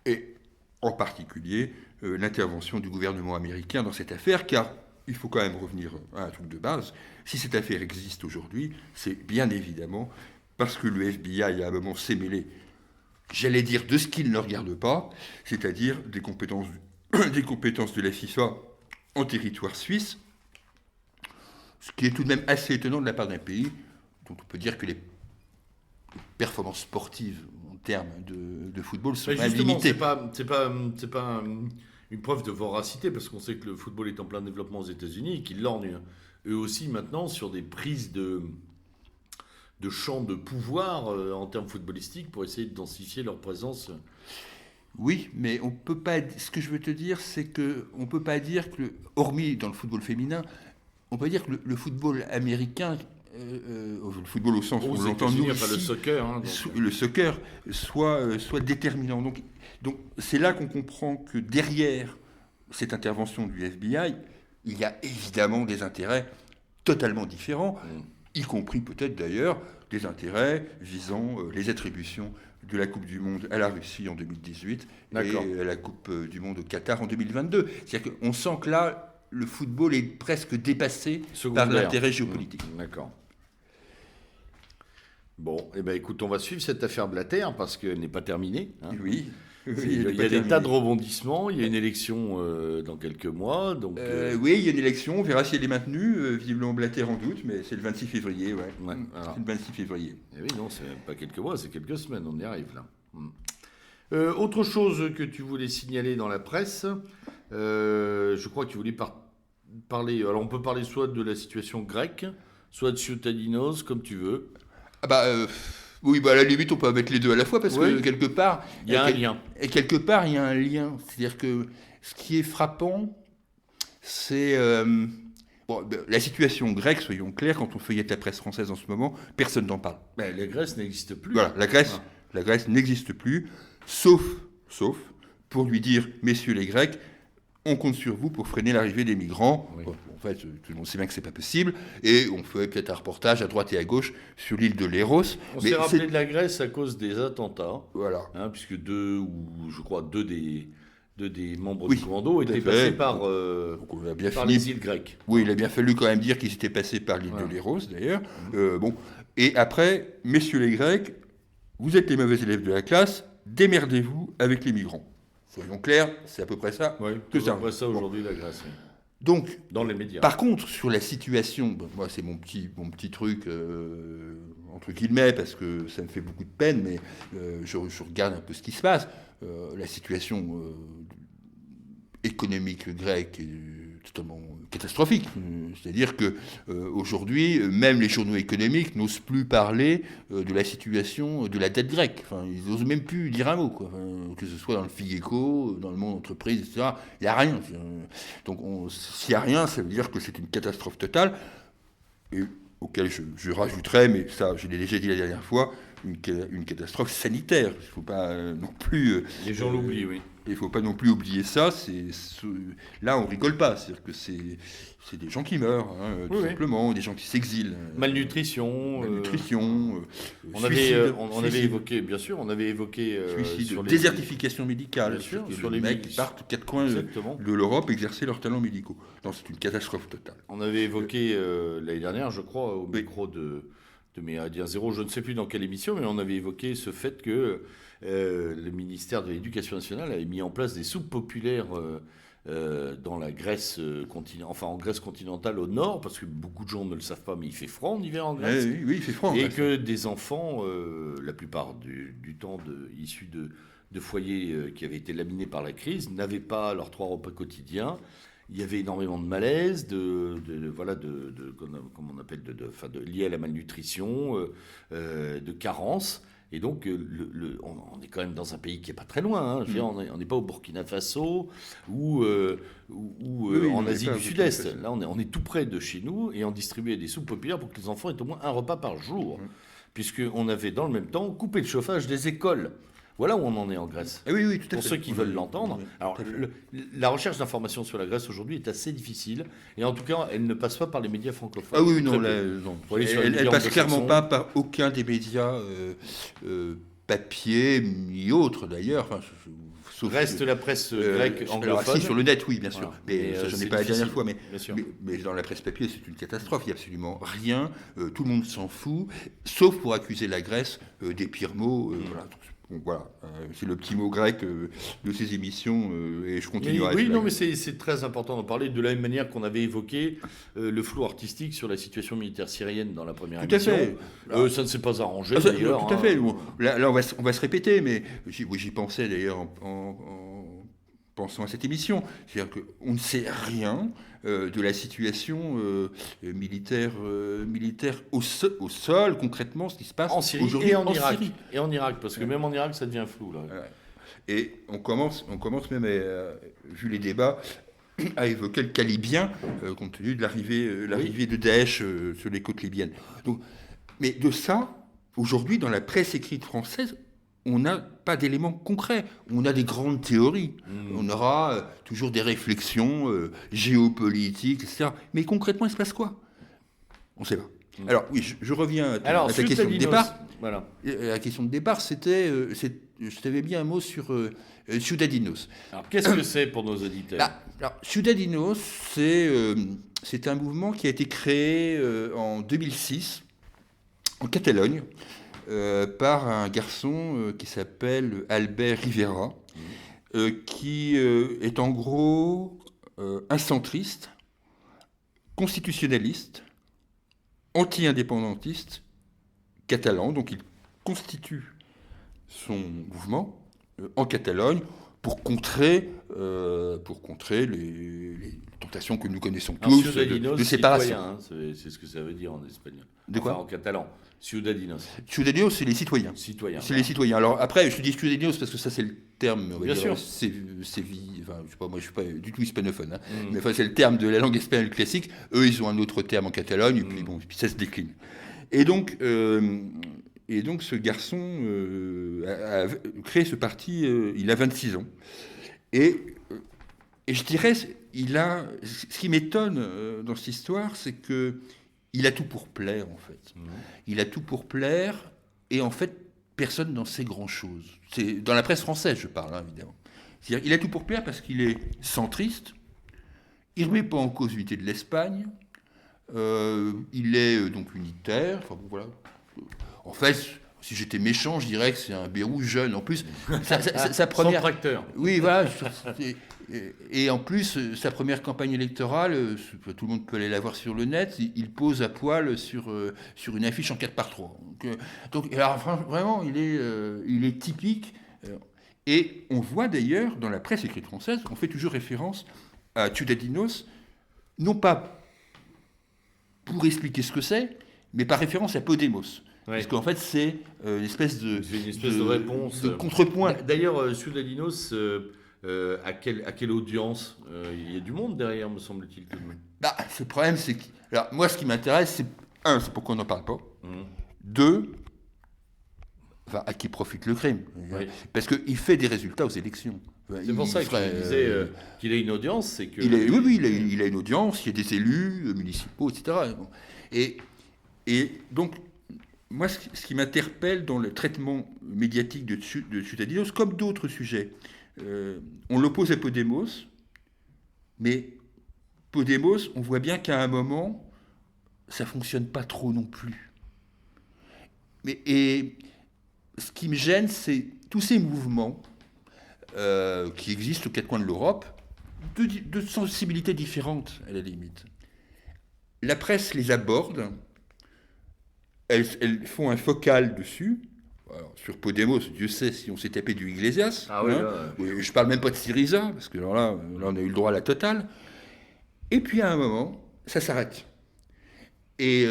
Et en particulier l'intervention du gouvernement américain dans cette affaire, car il faut quand même revenir à un truc de base. Si cette affaire existe aujourd'hui, c'est bien évidemment parce que le FBI à un moment s'est mêlé, j'allais dire, de ce qu'il ne regarde pas, c'est-à-dire des compétences de la FIFA en territoire suisse, ce qui est tout de même assez étonnant de la part d'un pays dont on peut dire que les performances sportives en termes de football sont quand même limitées. C'est pas une preuve de voracité, parce qu'on sait que le football est en plein développement aux États-Unis et qu'ils lorgnent eux aussi maintenant sur des prises de champs de pouvoir en termes footballistiques pour essayer de densifier leur présence. Oui, mais on peut pas. Ce que je veux te dire, c'est que on peut pas dire que, hormis dans le football féminin, on peut dire que le football américain, le football au sens où on l'entend nous ici, le soccer, le soccer soit déterminant. Donc c'est là qu'on comprend que derrière cette intervention du FBI, il y a évidemment des intérêts totalement différents, y compris peut-être d'ailleurs des intérêts visant les attributions de la Coupe du Monde à la Russie en 2018 et à la Coupe du Monde au Qatar en 2022. C'est-à-dire qu'on sent que là, le football est presque dépassé par l'intérêt géopolitique. D'accord. Bon, eh ben, écoute, on va suivre cette affaire Blatter parce qu'elle n'est pas terminée. Hein. Oui. Il y a des tas de rebondissements. Il y a une élection dans quelques mois. Donc, oui, il y a une élection. On verra si elle est maintenue. Visiblement, Blatter en doute, mais c'est le 26 février. Ouais. C'est le 26 février. Et oui, non, c'est pas quelques mois, c'est quelques semaines. On y arrive là. Autre chose que tu voulais signaler dans la presse, je crois que tu voulais parler. Alors, on peut parler soit de la situation grecque, soit de Ciutadinos, comme tu veux. Oui, à la limite, on peut mettre les deux à la fois, parce que quelque part, il y a un lien. Et quelque part, il y a un lien. C'est-à-dire que ce qui est frappant, c'est... la situation grecque, soyons clairs, quand on feuillette la presse française en ce moment, personne n'en parle. La Grèce n'existe plus. Voilà, la Grèce n'existe plus, sauf pour lui dire, messieurs les Grecs, on compte sur vous pour freiner l'arrivée des migrants. Oui. En fait, tout le monde sait bien que c'est pas possible. Et on fait peut-être un reportage à droite et à gauche sur l'île de Léros. On s'est rappelé de la Grèce à cause des attentats. Voilà. Puisque deux des membres du commando étaient passés par les îles grecques. Oui, il a bien fallu quand même dire qu'ils étaient passés par l'île de Léros, d'ailleurs. Et après, messieurs les Grecs, vous êtes les mauvais élèves de la classe, démerdez-vous avec les migrants. Soyons clairs, c'est à peu près ça. Oui, c'est à peu près ça aujourd'hui, la Grèce. Oui. Donc, dans les médias. Par contre, sur la situation, moi c'est mon petit truc, entre guillemets, parce que ça me fait beaucoup de peine, mais je regarde un peu ce qui se passe. La situation économique grecque est totalement catastrophique. C'est-à-dire que aujourd'hui, même les journaux économiques n'osent plus parler de la situation de la dette grecque. Enfin, ils n'osent même plus dire un mot, quoi. Enfin, que ce soit dans le Figaro, dans le Monde Entreprise, etc. Il n'y a rien. Donc s'il n'y a rien, ça veut dire que c'est une catastrophe totale, et auquel je rajouterais, mais ça je l'ai déjà dit la dernière fois, une catastrophe sanitaire. Il ne faut pas non plus... les gens l'oublient, oui. Il ne faut pas non plus oublier ça. Là, on ne rigole pas. C'est-à-dire que c'est des gens qui meurent, tout simplement, des gens qui s'exilent. Malnutrition. On avait évoqué, bien sûr, suicide, sur les... désertification médicale. Bien sûr, sur les mecs qui partent aux quatre coins de l'Europe exercer leurs talents médicaux. Non, c'est une catastrophe totale. On avait évoqué l'année dernière, je crois, au micro de Méridien Zéro, je ne sais plus dans quelle émission, mais on avait évoqué ce fait que le ministère de l'Éducation nationale avait mis en place des soupes populaires dans la Grèce en Grèce continentale au nord, parce que beaucoup de gens ne le savent pas, mais il fait froid en hiver en Grèce. Oui, il fait froid en Grèce. Et Grèce. que des enfants, la plupart du temps issus de foyers qui avaient été laminés par la crise, n'avaient pas leurs 3 repas quotidiens. Il y avait énormément de malaise, comment on appelle, lié à la malnutrition, de carence. Et donc, on est quand même dans un pays qui n'est pas très loin. Hein. Je veux dire, on n'est pas au Burkina Faso ou en Asie du Sud-Est. Là, on est tout près de chez nous et on distribuait des soupes populaires pour que les enfants aient au moins un repas par jour. Puisqu'on avait, dans le même temps, coupé le chauffage des écoles. Voilà où on en est en Grèce. Oui, tout à fait. Pour ceux qui veulent l'entendre. Alors, la recherche d'informations sur la Grèce aujourd'hui est assez difficile. Et en tout cas, elle ne passe pas par les médias francophones. Ah oui, non. Elle passe clairement pas par aucun des médias papier, ni autres d'ailleurs. Enfin, reste la presse grecque anglophone. Si, sur le net, oui, bien sûr. Voilà. Mais ça, j'en ai pas la dernière fois. Mais dans la presse papier, c'est une catastrophe. Il n'y a absolument rien. Tout le monde s'en fout, sauf pour accuser la Grèce des pires mots. Voilà, c'est le petit mot grec de ces émissions et je continuerai. Mais c'est très important d'en parler de la même manière qu'on avait évoqué le flou artistique sur la situation militaire syrienne dans la première émission. Tout à fait. Ça ne s'est pas arrangé d'ailleurs. Tout à fait. Bon, là on va se répéter, mais j'y pensais d'ailleurs en pensant à cette émission. C'est-à-dire qu'on ne sait rien de la situation militaire au sol, concrètement, ce qui se passe en Syrie aujourd'hui et en Irak. Et en Irak, parce que même en Irak, ça devient flou. Là. Et on commence même, vu les débats, à évoquer le cas libyen, compte tenu de l'arrivée de Daesh sur les côtes libyennes. Donc, mais de ça, aujourd'hui, dans la presse écrite française, on n'a pas d'éléments concrets. On a des grandes théories. On aura toujours des réflexions géopolitiques, etc. Mais concrètement, il se passe quoi ? On ne sait pas. Alors, oui, je reviens à ta question de départ. Voilà. La question de départ, c'était... je t'avais mis un mot sur Ciudadanos. Alors, qu'est-ce que c'est pour nos auditeurs ? Ciudadanos, c'est un mouvement qui a été créé en 2006, en Catalogne, par un garçon qui s'appelle Albert Rivera, qui est en gros un centriste, constitutionnaliste, anti-indépendantiste catalan. Donc il constitue son mouvement en Catalogne pour contrer les tentations que nous connaissons tous de séparation. Citoyen, c'est ce que ça veut dire en espagnol. De quoi ? En catalan. Ciudadanos. Ciudadanos, c'est les citoyens. C'est les citoyens. Alors après, je te dis Ciudadanos parce que ça, c'est le terme. Bien sûr. Enfin, je sais pas, moi, je suis pas du tout hispanophone. Hein. Mais enfin, c'est le terme de la langue espagnole classique. Eux, ils ont un autre terme en Catalogne. Et puis bon, ça se décline. Et donc, ce garçon a créé ce parti. Il a 26 ans. Et je dirais, ce qui m'étonne dans cette histoire, c'est que il a tout pour plaire, en fait. Il a tout pour plaire, et en fait, personne n'en sait grand-chose. C'est dans la presse française, je parle, hein, évidemment. C'est-à-dire, il a tout pour plaire parce qu'il est centriste, il ne remet pas en cause l'unité de l'Espagne, il est donc unitaire, enfin bon, voilà. En fait, si j'étais méchant, je dirais que c'est un Bérou jeune. En plus, sa première... Sans tracteur. Oui, voilà. Et en plus, sa première campagne électorale, tout le monde peut aller la voir sur le net, il pose à poil sur une affiche en 4x3. Donc alors, vraiment, il est typique. Et on voit d'ailleurs, dans la presse écrite française, on fait toujours référence à Ciudadanos, non pas pour expliquer ce que c'est, mais par référence à Podemos. Parce qu'en fait, c'est une espèce de réponse. De contrepoint. D'ailleurs, Ciudadanos, à quelle audience il y a du monde derrière, me semble-t-il. Le problème, c'est que... Alors, moi, ce qui m'intéresse, c'est... Un, c'est pourquoi on n'en parle pas. Deux, à qui profite le crime. Oui. Parce qu'il fait des résultats aux élections. C'est pour ça qu'il disait qu'il a une audience, c'est que... il a une audience, il y a des élus municipaux, etc. Et donc, moi, ce qui m'interpelle dans le traitement médiatique de Ciudadanos, comme d'autres sujets, on l'oppose à Podemos, mais Podemos, on voit bien qu'à un moment, ça ne fonctionne pas trop non plus. Et ce qui me gêne, c'est tous ces mouvements qui existent aux quatre coins de l'Europe, de sensibilités différentes, à la limite. La presse les aborde, elles font un focal dessus. Alors, sur Podemos, Dieu sait si on s'est tapé du Iglesias. Ah oui, là, je parle même pas de Syriza, parce que là, on a eu le droit à la totale. Et puis à un moment, ça s'arrête. Et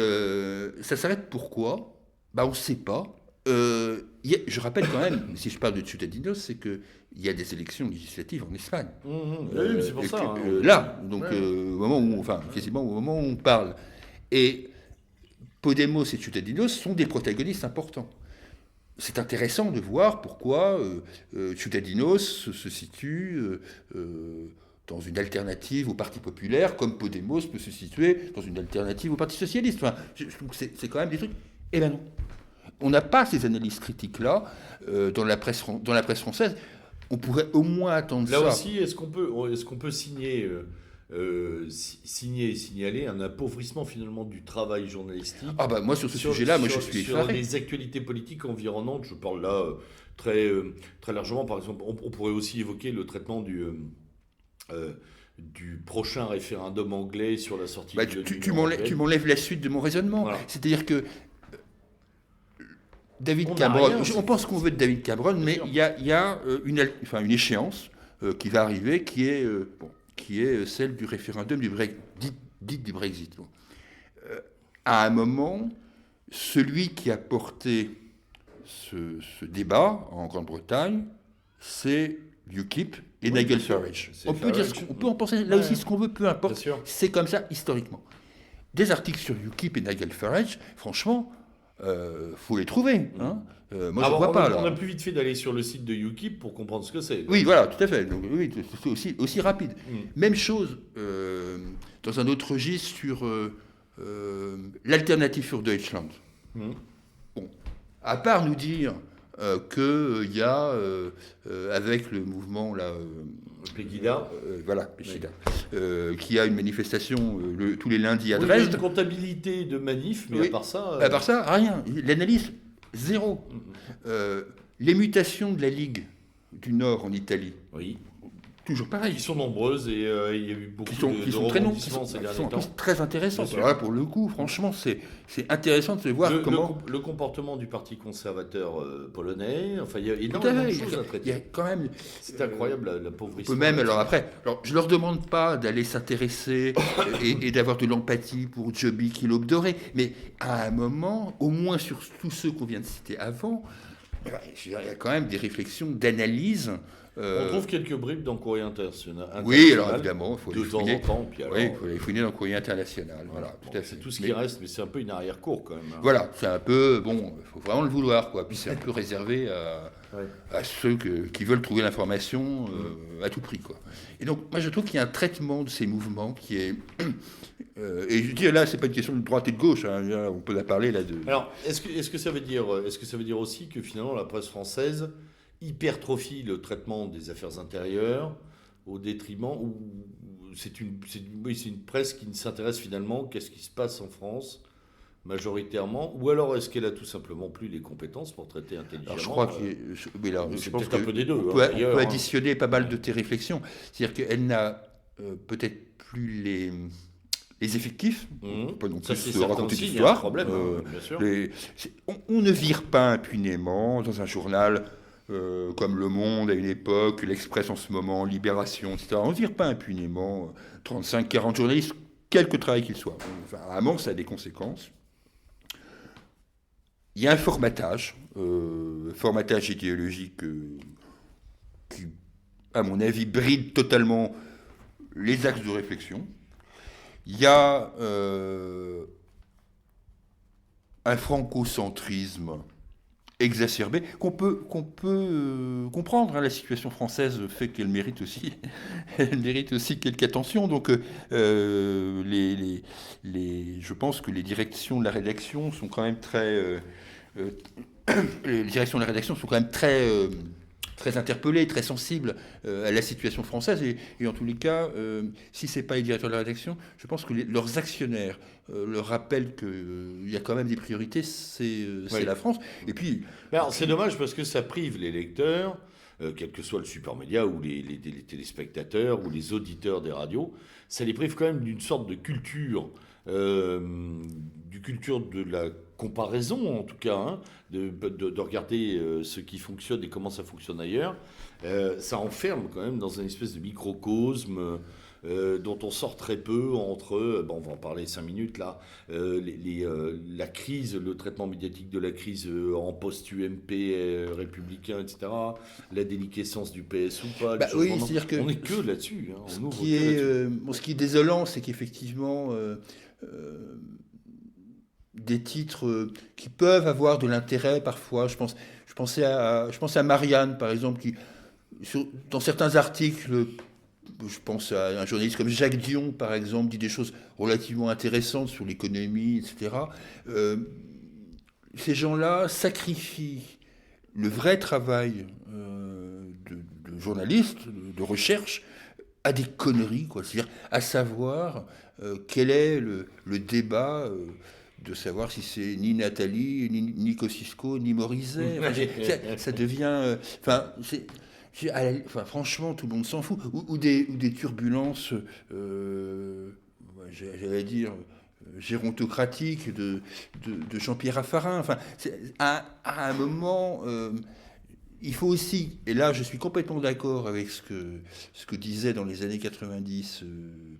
ça s'arrête pourquoi ? On ne sait pas. Je rappelle quand même, si je parle de Ciudadanos, c'est qu'il y a des élections législatives en Espagne. Oui, c'est pour ça. Là, donc au moment où, quasiment au moment où on parle. Et Podemos et Ciudadanos sont des protagonistes importants. C'est intéressant de voir pourquoi Ciudadanos se situe dans une alternative au Parti populaire, comme Podemos peut se situer dans une alternative au Parti socialiste. Je trouve que c'est quand même des trucs... Eh bien non. On n'a pas ces analyses critiques-là dans la presse française. On pourrait au moins attendre ça. Là aussi, est-ce qu'on peut signer et signaler un appauvrissement finalement du travail journalistique ? Moi, sur ce sujet-là, je suis effaré. Sur les actualités politiques environnantes, je parle là très largement. Par exemple, on pourrait aussi évoquer le traitement du prochain référendum anglais sur la sortie de l'Union. Tu m'enlèves la suite de mon raisonnement. Voilà. C'est-à-dire que David Cameron, on pense qu'on veut de David Cameron, mais il y a une échéance qui va arriver qui est celle du référendum dite du Brexit. À un moment, celui qui a porté ce débat en Grande-Bretagne, c'est UKIP et Nigel Farage. On peut en penser là aussi ce qu'on veut, peu importe. C'est comme ça historiquement. Des articles sur UKIP et Nigel Farage, franchement, faut les trouver. Moi, je vois pas. On a plus vite fait d'aller sur le site de UKIP pour comprendre ce que c'est. Oui, voilà, tout à fait. Donc, oui, c'est aussi rapide. Même chose dans un autre registre sur l'alternative für Deutschland. Bon, à part nous dire qu'il y a, avec le mouvement là, Pegida, Pegida, qui a une manifestation tous les lundis à Dresde. Il y a une comptabilité de manifs, mais à part ça, rien. L'analyse zéro. Les mutations de la Ligue du Nord en Italie. Oui. Toujours pareil. Qui sont nombreuses et il y a eu beaucoup qui sont très nombreuses, ces derniers temps. Très intéressantes. Alors là, pour le coup, franchement, c'est intéressant de se voir comment... Le comportement du Parti conservateur polonais, il y a énormément de choses à traiter. Il y a quand même... C'est incroyable, la pauvreté. Alors, je leur demande pas d'aller s'intéresser et d'avoir de l'empathie pour Jobbik et l'Aube dorée, mais à un moment, au moins sur tous ceux qu'on vient de citer avant, il y a quand même des réflexions d'analyse. On trouve quelques bribes dans le Courrier international. Oui, alors évidemment, il faut les fouiner. De temps en temps. Il faut les fouiner dans le Courrier international. Voilà, tout à fait. C'est tout ce qui reste, mais c'est un peu une arrière-cour quand même. Voilà, c'est un peu... il faut vraiment le vouloir, quoi. Puis c'est un peu réservé à ceux qui veulent trouver l'information à tout prix, quoi. Et donc, moi, je trouve qu'il y a un traitement de ces mouvements qui est... et je dis, là, c'est pas une question de droite et de gauche. Là, on peut la parler, là, de... Alors, est-ce que ça veut dire aussi que, finalement, la presse française hypertrophie le traitement des affaires intérieures au détriment où c'est une presse qui ne s'intéresse finalement qu'à ce qui se passe en France majoritairement, ou alors est-ce qu'elle a tout simplement plus les compétences pour traiter intelligemment? Alors, je crois je pense qu'un peu des deux. On peut additionner pas mal de tes réflexions. C'est-à-dire qu'elle n'a peut-être plus les effectifs, pas non plus se raconter d'histoire. On ne vire pas impunément dans un journal comme Le Monde à une époque, l'Express en ce moment, Libération, etc. On ne vire pas impunément 35-40 journalistes quelque travail qu'il soit. Enfin, vraiment, ça a des conséquences. Il y a un formatage idéologique qui, à mon avis, bride totalement les axes de réflexion. Il y a un francocentrisme exacerbé qu'on peut comprendre. La situation française fait qu'elle mérite aussi, quelques attentions. Donc, je pense que les directions de la rédaction sont quand même très très interpellés, très sensibles à la situation française. Et en tous les cas, si ce n'est pas les directeurs de la rédaction, je pense que leurs actionnaires leur rappellent qu'il y a quand même des priorités, c'est la France. Et puis, alors, c'est dommage parce que ça prive les lecteurs, quel que soit le support média, ou les téléspectateurs, ou les auditeurs des radios, ça les prive quand même d'une sorte de culture, du culture de la comparaison en tout cas, hein, de regarder ce qui fonctionne et comment ça fonctionne ailleurs. Ça enferme quand même dans une espèce de microcosme dont on sort très peu entre, on va en parler 5 minutes là, la crise, le traitement médiatique de la crise en post-UMP républicain, etc., la déliquescence du PS ou pas. Oui, c'est-à-dire que on n'est que là-dessus. Hein, ce qui est désolant, c'est qu'effectivement, des titres qui peuvent avoir de l'intérêt parfois, je pensais à Marianne, par exemple, qui, dans certains articles, je pense à un journaliste comme Jacques Dion, par exemple, dit des choses relativement intéressantes sur l'économie, etc. Ces gens-là sacrifient le vrai travail de journaliste, de recherche, à des conneries, quoi. C'est-à-dire à savoir quel est le débat de savoir si c'est ni Nathalie, ni Kosciusko, ni Morizet. Enfin, ça devient... franchement, tout le monde s'en fout. Ou des turbulences, j'allais dire, gérontocratiques de Jean-Pierre Raffarin. Enfin, à un moment, il faut aussi, et là je suis complètement d'accord avec ce que disait dans les années 90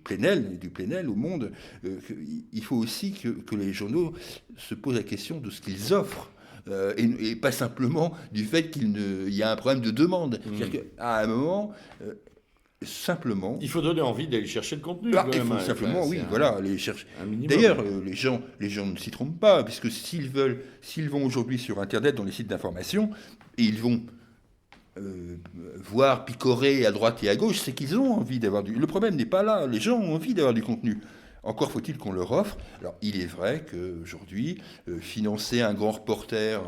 Plenel, du Plenel au Monde, il faut aussi que les journaux se posent la question de ce qu'ils offrent. Et pas simplement du fait qu'il y a un problème de demande. C'est-à-dire qu'à un moment, simplement... Il faut donner envie d'aller chercher le contenu. Il faut simplement, aller chercher. D'ailleurs, les gens ne s'y trompent pas, puisque s'ils vont aujourd'hui sur Internet, dans les sites d'information, et ils vont voir picorer à droite et à gauche, c'est qu'ils ont envie d'avoir du... Le problème n'est pas là, les gens ont envie d'avoir du contenu. Encore faut-il qu'on leur offre. Alors, il est vrai qu'aujourd'hui, financer un grand reporter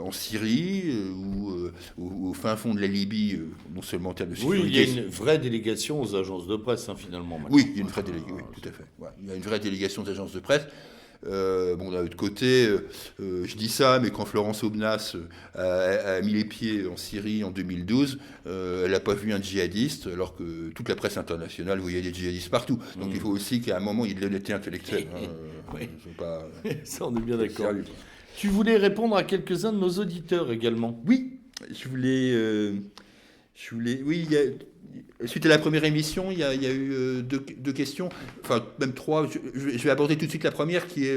en Syrie ou au fin fond de la Libye, non seulement en termes de sécurité... Oui, il y a une vraie délégation aux agences de presse, finalement. Maintenant. Oui, il y a une vraie délégation, tout à fait. Ouais, il y a une vraie délégation aux agences de presse. D'un autre côté, je dis ça, mais quand Florence Aubenas a mis les pieds en Syrie en 2012, elle n'a pas vu un djihadiste, alors que toute la presse internationale voyait des djihadistes partout. Donc il faut aussi qu'à un moment, il y ait de l'honnêteté intellectuelle. Oui. Pas... Ça, on est bien d'accord. Tu voulais répondre à quelques-uns de nos auditeurs également. Oui, je voulais... Oui, suite à la première émission, il y a eu deux questions, enfin même trois. Je vais aborder tout de suite la première, qui est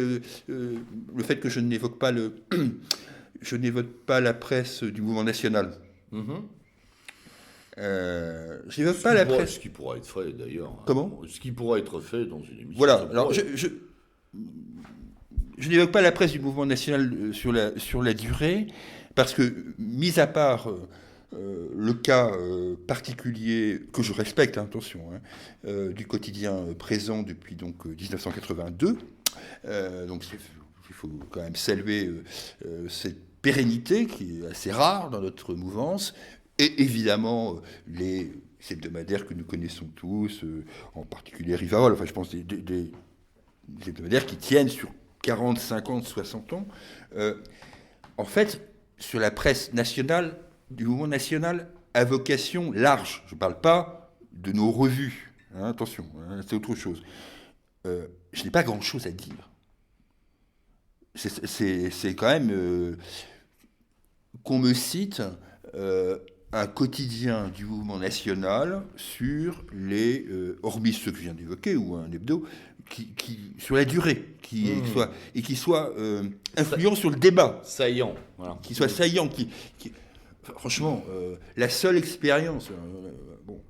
le fait que je n'évoque pas la presse du mouvement national. Je n'évoque pas la presse. Ce qui pourra être fait d'ailleurs. Comment ? Ce qui pourra être fait dans une émission. Voilà. Alors je n'évoque pas la presse du mouvement national sur la durée, parce que, mis à part le cas particulier, que je respecte, attention, du quotidien présent depuis donc 1982, donc il faut quand même saluer cette pérennité qui est assez rare dans notre mouvance, et évidemment les hebdomadaires que nous connaissons tous, en particulier Rivarol, enfin je pense des hebdomadaires qui tiennent sur 40, 50, 60 ans. En fait, sur la presse nationale, du mouvement national à vocation large. Je ne parle pas de nos revues. Attention, c'est autre chose. Je n'ai pas grand-chose à dire. C'est quand même qu'on me cite un quotidien du mouvement national sur les, hormis ceux que je viens d'évoquer, ou un hebdo, sur la durée, qui soit influent sur le débat. Saillant. Voilà. Qui soit saillant. Franchement, la seule expérience,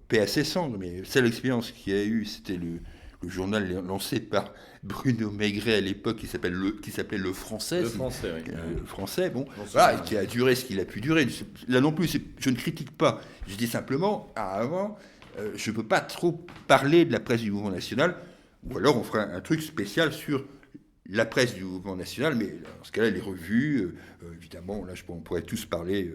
paix à ses cendres, mais la seule expérience qu'il y a eu, c'était le journal lancé par Bruno Maigret à l'époque, qui s'appelait Le Français. Le Français, oui. Le Français, voilà, qui a duré ce qu'il a pu durer. Là non plus, je ne critique pas. Je dis simplement, avant, je ne peux pas trop parler de la presse du mouvement national, ou alors on fera un truc spécial sur la presse du mouvement national, mais dans ce cas-là, les revues, évidemment, là, on pourrait tous parler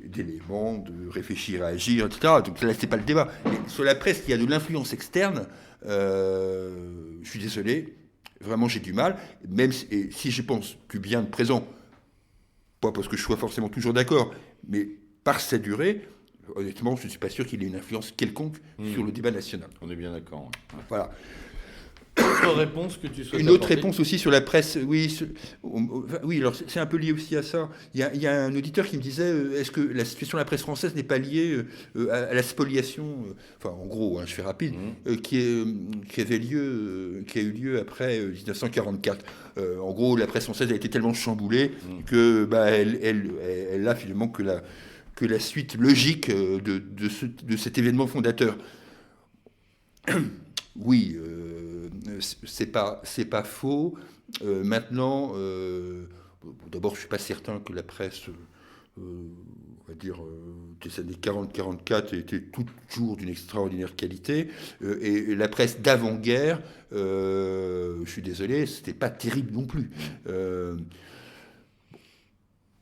d'éléments, de réfléchir à agir, etc. Donc là, c'est pas le débat. Mais sur la presse, il y a de l'influence externe. Je suis désolé, vraiment, j'ai du mal. Même si je pense du bien de présent, pas parce que je sois forcément toujours d'accord, mais par sa durée, honnêtement, je ne suis pas sûr qu'il ait une influence quelconque sur le débat national. On est bien d'accord. Ouais. Voilà. Autre réponse que tu souhaites Une autre apporter. réponse aussi sur la presse, oui, alors c'est un peu lié aussi à ça. Il y a un auditeur qui me disait, est-ce que la situation de la presse française n'est pas liée à la spoliation, en gros, je fais rapide, qui a eu lieu après 1944. En gros, la presse française a été tellement chamboulée que elle a finalement que la suite logique de cet événement fondateur. Oui, c'est pas faux. Maintenant, d'abord, je suis pas certain que la presse, on va dire, des années 40-44 était toujours d'une extraordinaire qualité. Et la presse d'avant-guerre, je suis désolé, c'était pas terrible non plus.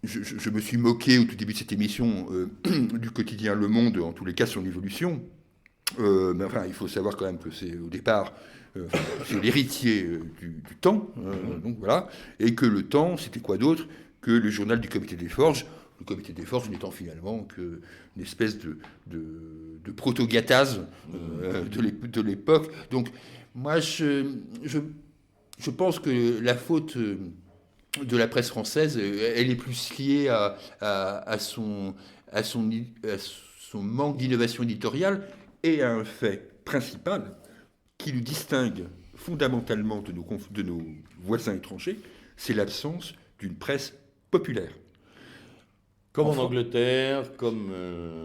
Je me suis moqué au tout début de cette émission du quotidien Le Monde, en tous les cas, son évolution. Mais enfin, il faut savoir quand même que c'est au départ c'est l'héritier du Temps, donc voilà, et que le Temps, c'était quoi d'autre que le journal du Comité des Forges, le Comité des Forges n'étant finalement qu'une espèce de proto-gathase de l'époque. Donc moi, je pense que la faute de la presse française, elle est plus liée à son manque d'innovation éditoriale, et à un fait principal qui nous distingue fondamentalement de nos voisins étrangers, c'est l'absence d'une presse populaire. Comme en Angleterre, comme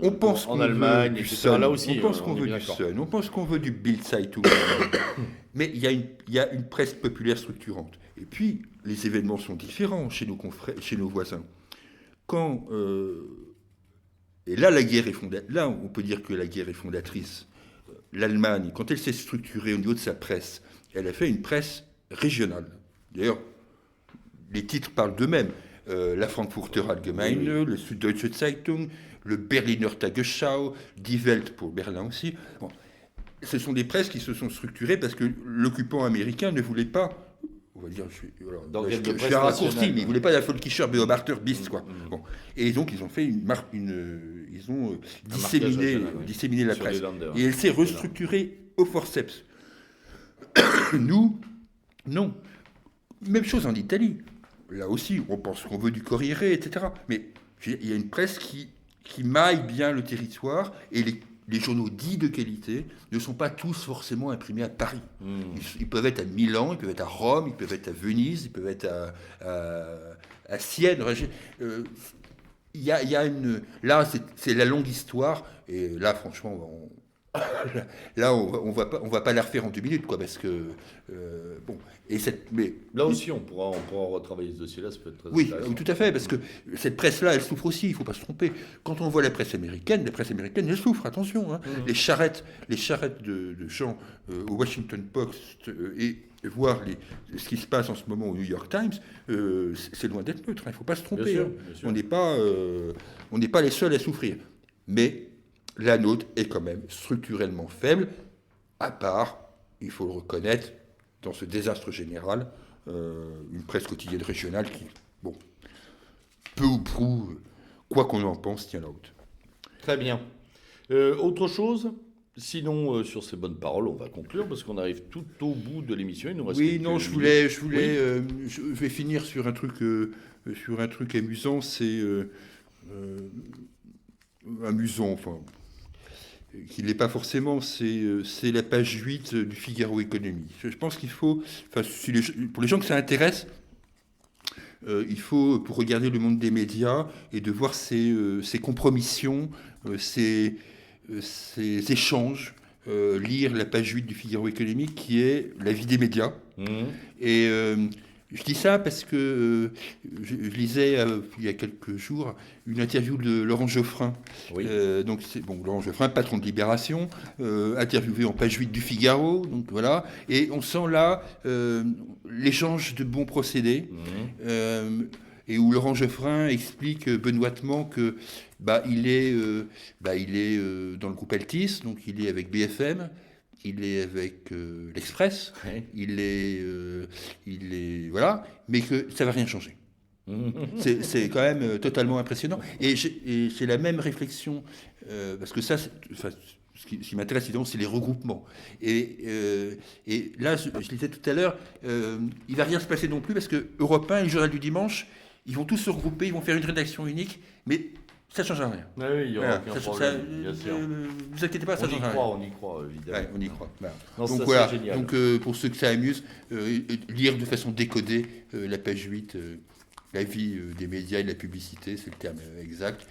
on pense en Allemagne, etc. Là aussi, on pense qu'on veut du Sun, on pense qu'on veut du Bild-Zeitung, mais il y a une presse populaire structurante. Et puis, les événements sont différents chez nos confrères, chez nos voisins. Et là, là, on peut dire que la guerre est fondatrice. L'Allemagne, quand elle s'est structurée au niveau de sa presse, elle a fait une presse régionale. D'ailleurs, les titres parlent d'eux-mêmes. La Frankfurter Allgemeine, le Süddeutsche Zeitung, le Berliner Tagesschau, Die Welt pour Berlin aussi. Bon, ce sont des presses qui se sont structurées parce que l'occupant américain ne voulait pas, on va dire, je fais un raccourci, mais il ne voulait pas la Volkischer Beobachter bis, quoi. Bon. Et donc, ils ont fait ils ont disséminé la presse. Et elle s'est restructurée au forceps. Nous, non. Même chose en Italie. Là aussi, on pense qu'on veut du Corriere, etc. Mais il y a une presse qui maille bien le territoire, et les journaux dits de qualité ne sont pas tous forcément imprimés à Paris. Ils peuvent être à Milan, ils peuvent être à Rome, ils peuvent être à Venise, ils peuvent être à Sienne. Il y a une... Là, c'est la longue histoire, et là, franchement, on va pas la refaire en 2 minutes, quoi, parce que mais là aussi, on pourra retravailler ce dossier-là, ça peut être très intéressant. Oui, tout à fait, parce que cette presse-là, elle souffre aussi, il ne faut pas se tromper. Quand on voit la presse américaine, elle souffre, attention. Hein. Les charrettes de gens au Washington Post et voir ce qui se passe en ce moment au New York Times, c'est loin d'être neutre, il ne faut pas se tromper. Bien sûr. On n'est pas les seuls à souffrir. Mais la nôtre est quand même structurellement faible, à part, il faut le reconnaître, dans ce désastre général, une presse quotidienne régionale qui, peu ou prou, quoi qu'on en pense, tient la route. Très bien. Autre chose ? Sinon, sur ces bonnes paroles, on va conclure, parce qu'on arrive tout au bout de l'émission. Il nous reste je vais finir sur un truc amusant, c'est... amusant, enfin, qui n'est pas forcément, c'est la page 8 du Figaro Économie. Je pense qu'il faut, enfin, pour les gens que ça intéresse, il faut, pour regarder le monde des médias et de voir ces compromissions, ces échanges, lire la page 8 du Figaro Économique qui est la vie des médias. Et je dis ça parce que je lisais il y a quelques jours une interview de Laurent Geoffrin. Oui. Donc c'est bon, Laurent Geoffrin, patron de Libération, interviewé en page 8 du Figaro. Donc voilà, et on sent là l'échange de bons procédés. Et où Laurent Geoffrin explique benoîtement que il est dans le groupe Altis, donc il est avec BFM. Il est avec l'Express, Ouais. il est voilà, mais que ça va rien changer. C'est quand même totalement impressionnant. Et c'est la même réflexion, parce que ça, ce qui m'intéresse évidemment, c'est les regroupements. Et là, je disais tout à l'heure, il va rien se passer non plus, parce que Europe 1 et le Journal du Dimanche, ils vont tous se regrouper, ils vont faire une rédaction unique, mais ça ne changera rien. Ah oui, il y aura aucun problème, bien sûr. Ne vous inquiétez pas, ça ne changera rien. On y croit, évidemment. Ouais, on y croit. Voilà. Non, Donc ça, voilà. c'est génial. Donc pour ceux que ça amuse, lire de façon décodée la page 8, la vie des médias et de la publicité, c'est le terme exact.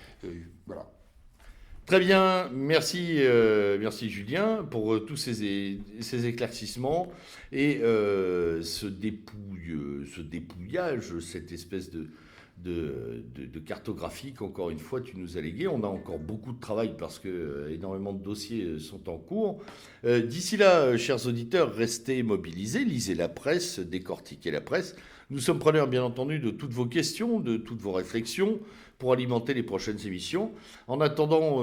Voilà. Très bien, merci, merci Julien pour tous ces éclaircissements et ce dépouillage, cette espèce de cartographie qu'encore une fois tu nous as légué. On a encore beaucoup de travail parce que énormément de dossiers sont en cours. D'ici là, chers auditeurs, restez mobilisés, lisez la presse, décortiquez la presse. Nous sommes preneurs, bien entendu, de toutes vos questions, de toutes vos réflexions pour alimenter les prochaines émissions. En attendant,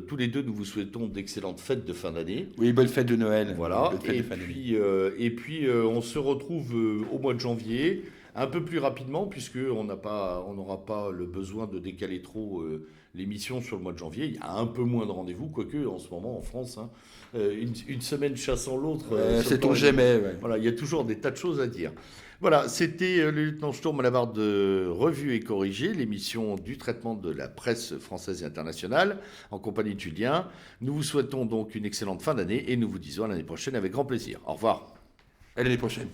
tous les deux, nous vous souhaitons d'excellentes fêtes de fin d'année. Oui, bonne fête de Noël. Voilà. Et puis, on se retrouve au mois de janvier, un peu plus rapidement, puisqu'on n'aura pas le besoin de décaler trop l'émission sur le mois de janvier. Il y a un peu moins de rendez-vous, quoique en ce moment en France, hein, une semaine chassant l'autre. Sait-on jamais. Ouais. Voilà, il y a toujours des tas de choses à dire. Voilà, c'était le lieutenant Sturm à la barre de Revue et Corrigé, l'émission du traitement de la presse française et internationale, en compagnie de Julien. Nous vous souhaitons donc une excellente fin d'année et nous vous disons à l'année prochaine avec grand plaisir. Au revoir. À l'année prochaine.